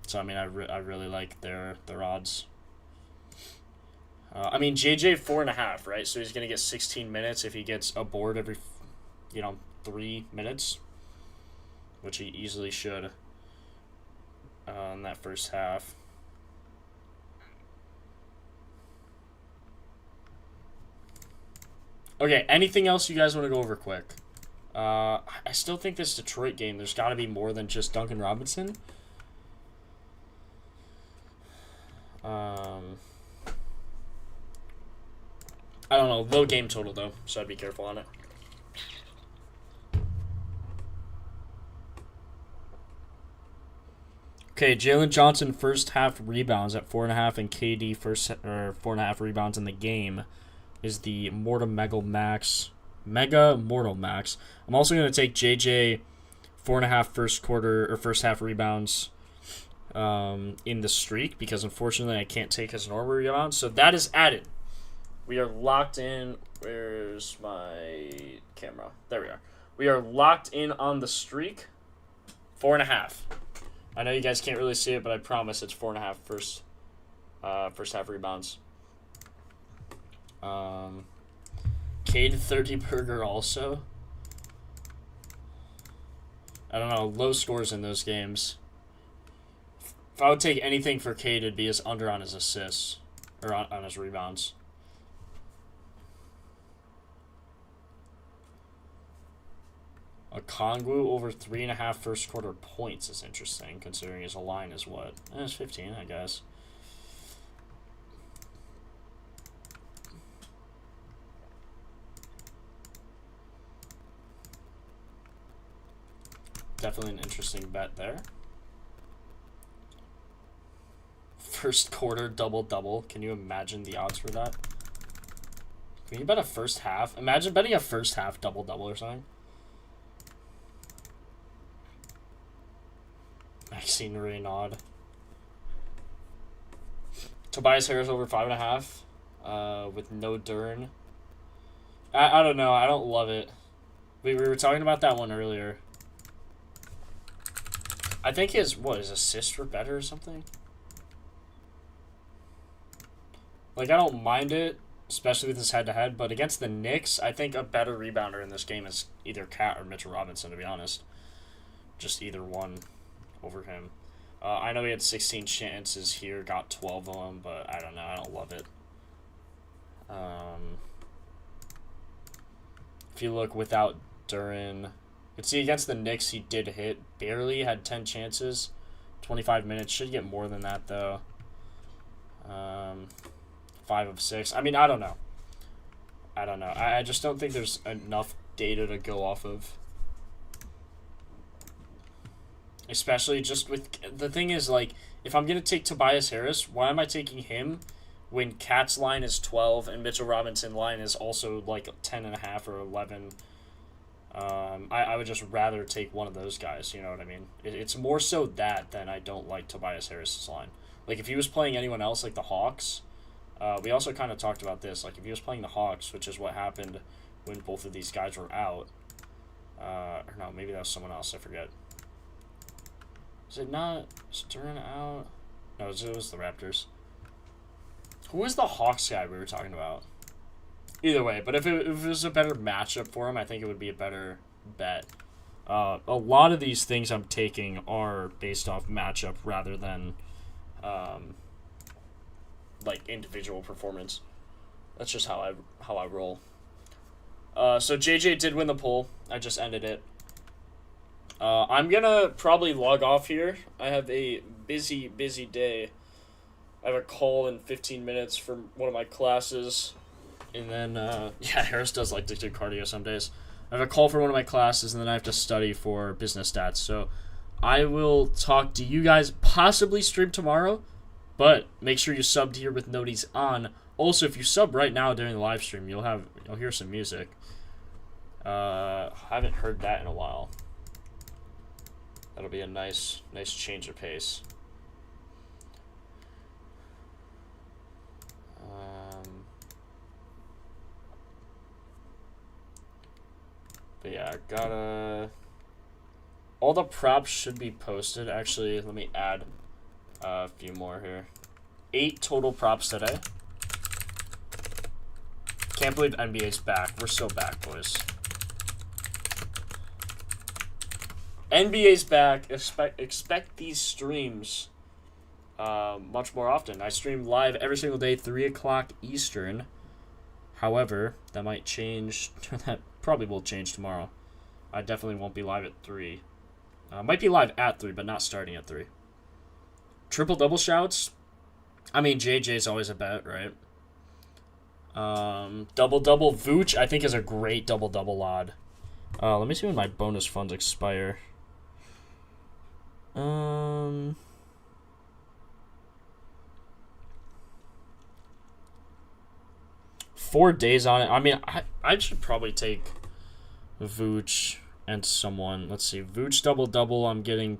So, I mean, I really like their odds. I mean, JJ 4.5, right? So he's going to get 16 minutes if he gets a board every, 3 minutes, which he easily should in that first half. Okay, anything else you guys want to go over quick? I still think this Detroit game, there's got to be more than just Duncan Robinson. I don't know. Low game total, though, so I'd be careful on it. Okay, Jaylen Johnson first half rebounds at 4.5, and KD 4.5 rebounds in the game is the Mega Mortal Max. I'm also going to take JJ 4.5 first half rebounds in the streak, because unfortunately I can't take his normal rebounds. So that is added. We are locked in. Where's my camera? There we are. We are locked in on the streak. 4.5. I know you guys can't really see it, but I promise it's 4.5 first half rebounds. Cade 30 burger also. I don't know. Low scores in those games. If I would take anything for Cade, it'd be his under on his assists. Or on his rebounds. A Kongwu over 3.5 first quarter points is interesting, considering his line is what? It's 15, I guess. Definitely an interesting bet there. First quarter double-double. Can you imagine the odds for that? Can you bet a first half? Imagine betting a first half double-double or something. Maxine Raynaud. Tobias Harris over 5.5 with no Dern. I don't know. I don't love it. We were talking about that one earlier. I think his assists were better or something? Like, I don't mind it, especially with his head-to-head, but against the Knicks, I think a better rebounder in this game is either Cat or Mitchell Robinson, to be honest. Just either one over him. I know he had 16 chances here, got 12 of them, but I don't know. I don't love it. If you look without Duren, you can see against the Knicks he did hit. Barely had 10 chances. 25 minutes. Should get more than that, though. 5 of 6. I mean, I don't know. I just don't think there's enough data to go off of. Especially just with... The thing is, like, if I'm going to take Tobias Harris, why am I taking him when Cat's line is 12 and Mitchell Robinson line is also, like, 10.5 or 11? I would just rather take one of those guys, you know what I mean? It's more so that than I don't like Tobias Harris's line. Like, if he was playing anyone else, like the Hawks... we also kind of talked about this. Like, if he was playing the Hawks, which is what happened when both of these guys were out. Or no, maybe that was someone else. I forget. Is it not Stern out? No, it was the Raptors. Who was the Hawks guy we were talking about? Either way, but if it was a better matchup for him, I think it would be a better bet. A lot of these things I'm taking are based off matchup rather than like individual performance. That's just how I roll. So JJ did win the poll. I just ended it. I'm gonna probably log off here. I have a busy day. I have a call in 15 minutes for one of my classes. And then, yeah, Harris does like to do cardio some days. I have a call for one of my classes, and then I have to study for business stats. So I will talk to you guys, possibly stream tomorrow, but make sure you subbed here with noties on. Also, if you sub right now during the live stream, you'll hear some music. Haven't heard that in a while. That'll be a nice change of pace. But yeah, I gotta... All the props should be posted. Actually, let me add a few more here. 8 total props today. Can't believe NBA's back. We're still back, boys. NBA's back. Expect these streams much more often. I stream live every single day, 3 o'clock Eastern. However, that might change. That probably will change tomorrow. I definitely won't be live at 3. Might be live at 3, but not starting at 3. Triple-double shouts. I mean, JJ's always a bet, right? Double-double. Vooch, I think, is a great double-double odd. Let me see when my bonus funds expire. 4 days on it. I mean, I should probably take Vooch and someone. Let's see. Vooch double-double, I'm getting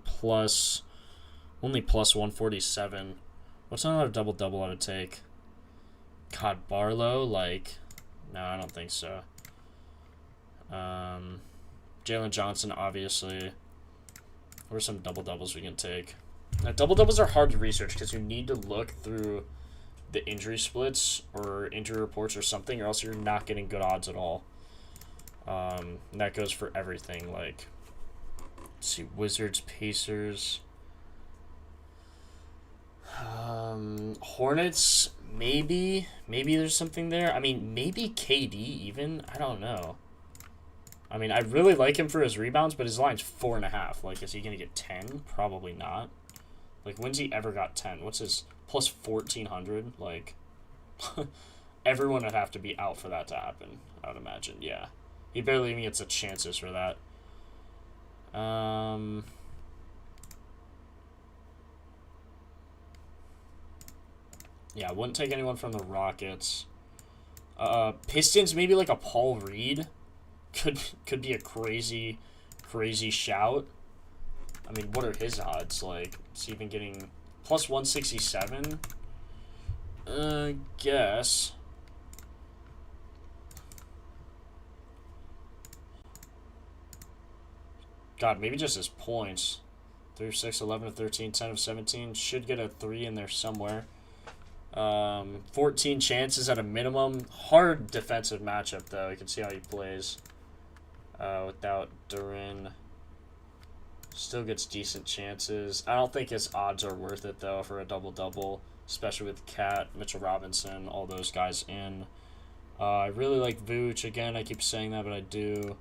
only plus 147. What's another double-double I would take? God, Barlow? Like, no, I don't think so. Jaylen Johnson, obviously. What are some double-doubles we can take? Now, double-doubles are hard to research because you need to look through the injury splits or injury reports or something, or else you're not getting good odds at all. And that goes for everything. Like, let's see, Wizards, Pacers, Hornets. Maybe there's something there. I mean, maybe KD even. I don't know. I mean, I really like him for his rebounds, but his line's 4.5. Like, is he gonna get 10? Probably not. Like, when's he ever got 10? What's his plus 1,400? Like, everyone would have to be out for that to happen, I would imagine. Yeah. He barely even gets the chances for that. Yeah, I wouldn't take anyone from the Rockets. Pistons, maybe like a Paul Reed. Could be a crazy shout. I mean, what are his odds? Like, is he even getting plus 167? Guess. God, maybe just his points. 3 of 6, 11 of 13, 10 of 17. Should get a 3 in there somewhere. 14 chances at a minimum. Hard defensive matchup, though. You can see how he plays without Duran. Still gets decent chances. I don't think his odds are worth it, though, for a double-double, especially with Cat, Mitchell Robinson, all those guys in. I really like Vooch. Again, I keep saying that, but I do.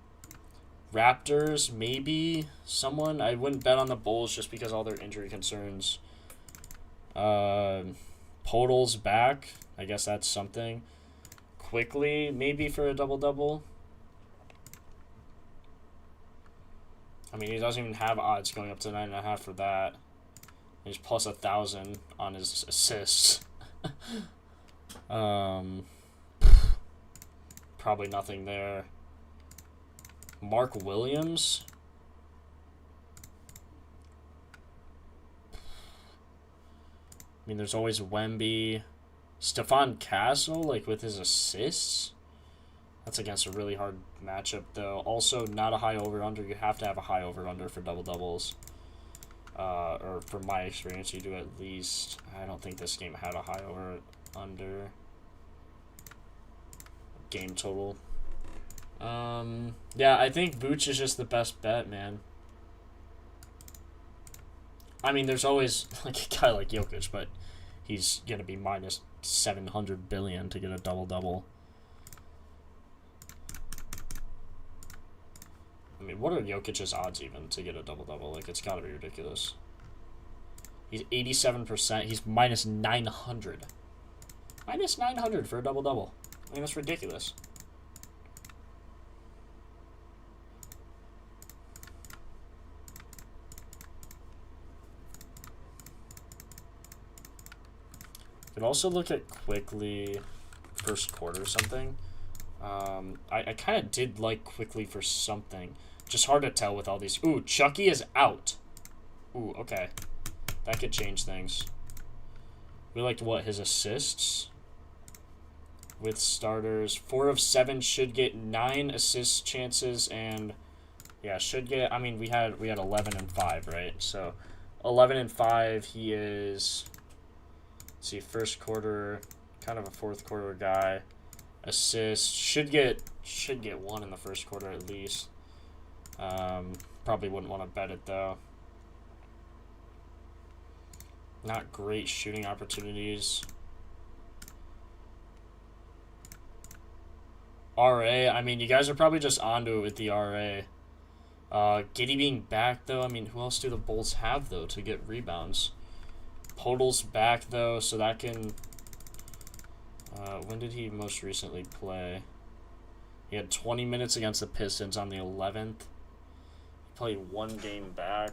Raptors, maybe someone. I wouldn't bet on the Bulls just because all their injury concerns. Podol's back. I guess that's something. Quickly, maybe for a double-double. I mean, he doesn't even have odds going up to 9.5 for that. He's plus 1,000 on his assists. Probably nothing there. Mark Williams. I mean, there's always Wemby. Stephon Castle, like, with his assists. That's against a really hard matchup, though. Also, not a high over-under. You have to have a high over-under for double-doubles. Or from my experience, you do at least... I don't think this game had a high over... under. Game total. Yeah, I think Vooch is just the best bet, man. I mean, there's always like a guy like Jokic, but he's gonna be minus 700 billion to get a double-double. I mean, what are Jokic's odds even to get a double-double? Like, it's gotta be ridiculous. He's 87%. He's minus 900. Minus 900 for a double-double. I mean, that's ridiculous. Could also look at quickly first quarter or something. I kind of did like quickly for something. Just hard to tell with all these. Ooh, Chucky is out. Ooh, okay. That could change things. We liked what? His assists? With starters. 4 of 7 should get 9 assist chances and yeah, should get, I mean, we had 11 and 5, right? So 11 and 5, he is, let's see, first quarter, kind of a fourth quarter guy. Assist should get 1 in the first quarter at least. Probably wouldn't want to bet it though. Not great shooting opportunities. RA, I mean, you guys are probably just onto it with the RA. Giddey being back, though, I mean, who else do the Bulls have, though, to get rebounds? Podol's back, though, so that can... when did he most recently play? He had 20 minutes against the Pistons on the 11th. He played 1 game back.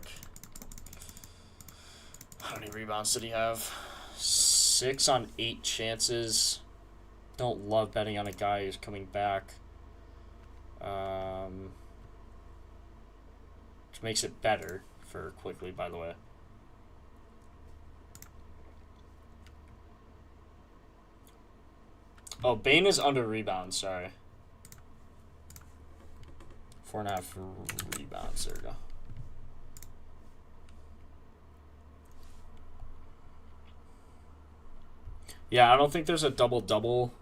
How many rebounds did he have? 6 on 8 chances. Don't love betting on a guy who's coming back. Which makes it better for quickly, by the way. Oh, Bane is under rebounds, sorry. 4.5 rebounds, there we go. Yeah, I don't think there's a double-double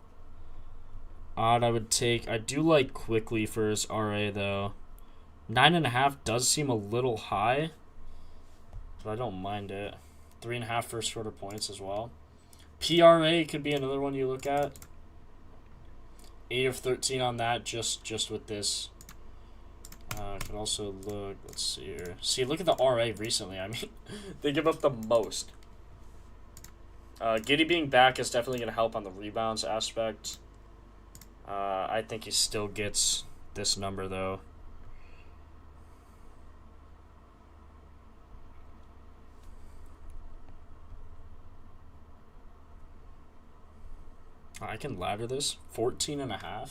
odd I would take. I do like quickly for his RA, though. 9.5 does seem a little high, but I don't mind it. 3.5 first quarter points as well. PRA could be another one you look at. 8 of 13 on that, just with this. Could also look, let's see here. See, look at the RA recently. I mean, they give up the most. Giddey being back is definitely going to help on the rebounds aspect. I think he still gets this number, though. I can ladder this. 14.5. I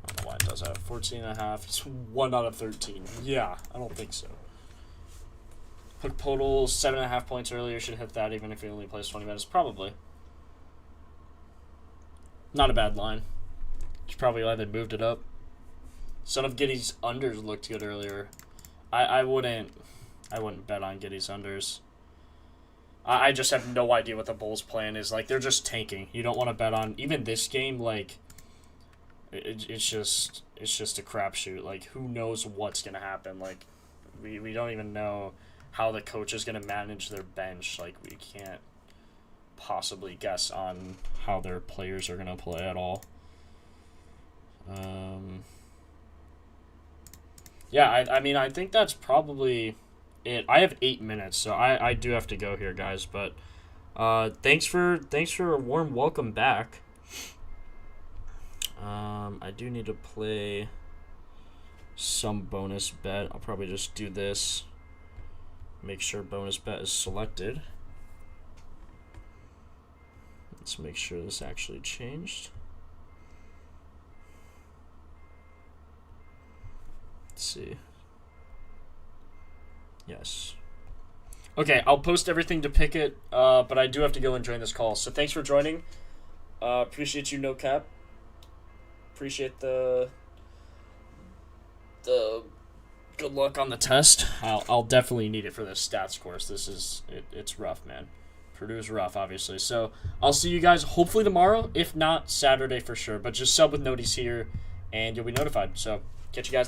don't know why it does that. 14.5. It's 1 out of 13. Yeah, I don't think so. Hook Podol, 7.5 points earlier. Should hit that even if he only plays 20 minutes. Probably. Not a bad line. It's probably why they moved it up. Son of Giddey's unders looked good earlier. I wouldn't bet on Giddey's unders. I just have no idea what the Bulls' plan is. Like, they're just tanking. You don't want to bet on even this game. Like, it's just a crapshoot. Like, who knows what's gonna happen? Like, we don't even know how the coach is gonna manage their bench. Like, we can't possibly guess on how their players are gonna play at all. Yeah, I mean, I think that's probably it. I have 8 minutes, so I do have to go here, guys. But thanks for a warm welcome back. I do need to play some bonus bet. I'll probably just do this. Make sure bonus bet is selected. Let's make sure this actually changed. Let's see. Yes. Okay, I'll post everything to Pickett, but I do have to go and join this call. So thanks for joining. Appreciate you, No Cap. Appreciate the Good luck on the test. I'll definitely need it for this stats course. It's rough, man. Purdue's rough, obviously. So I'll see you guys hopefully tomorrow, if not Saturday for sure. But just sub with noties here, and you'll be notified. So catch you guys.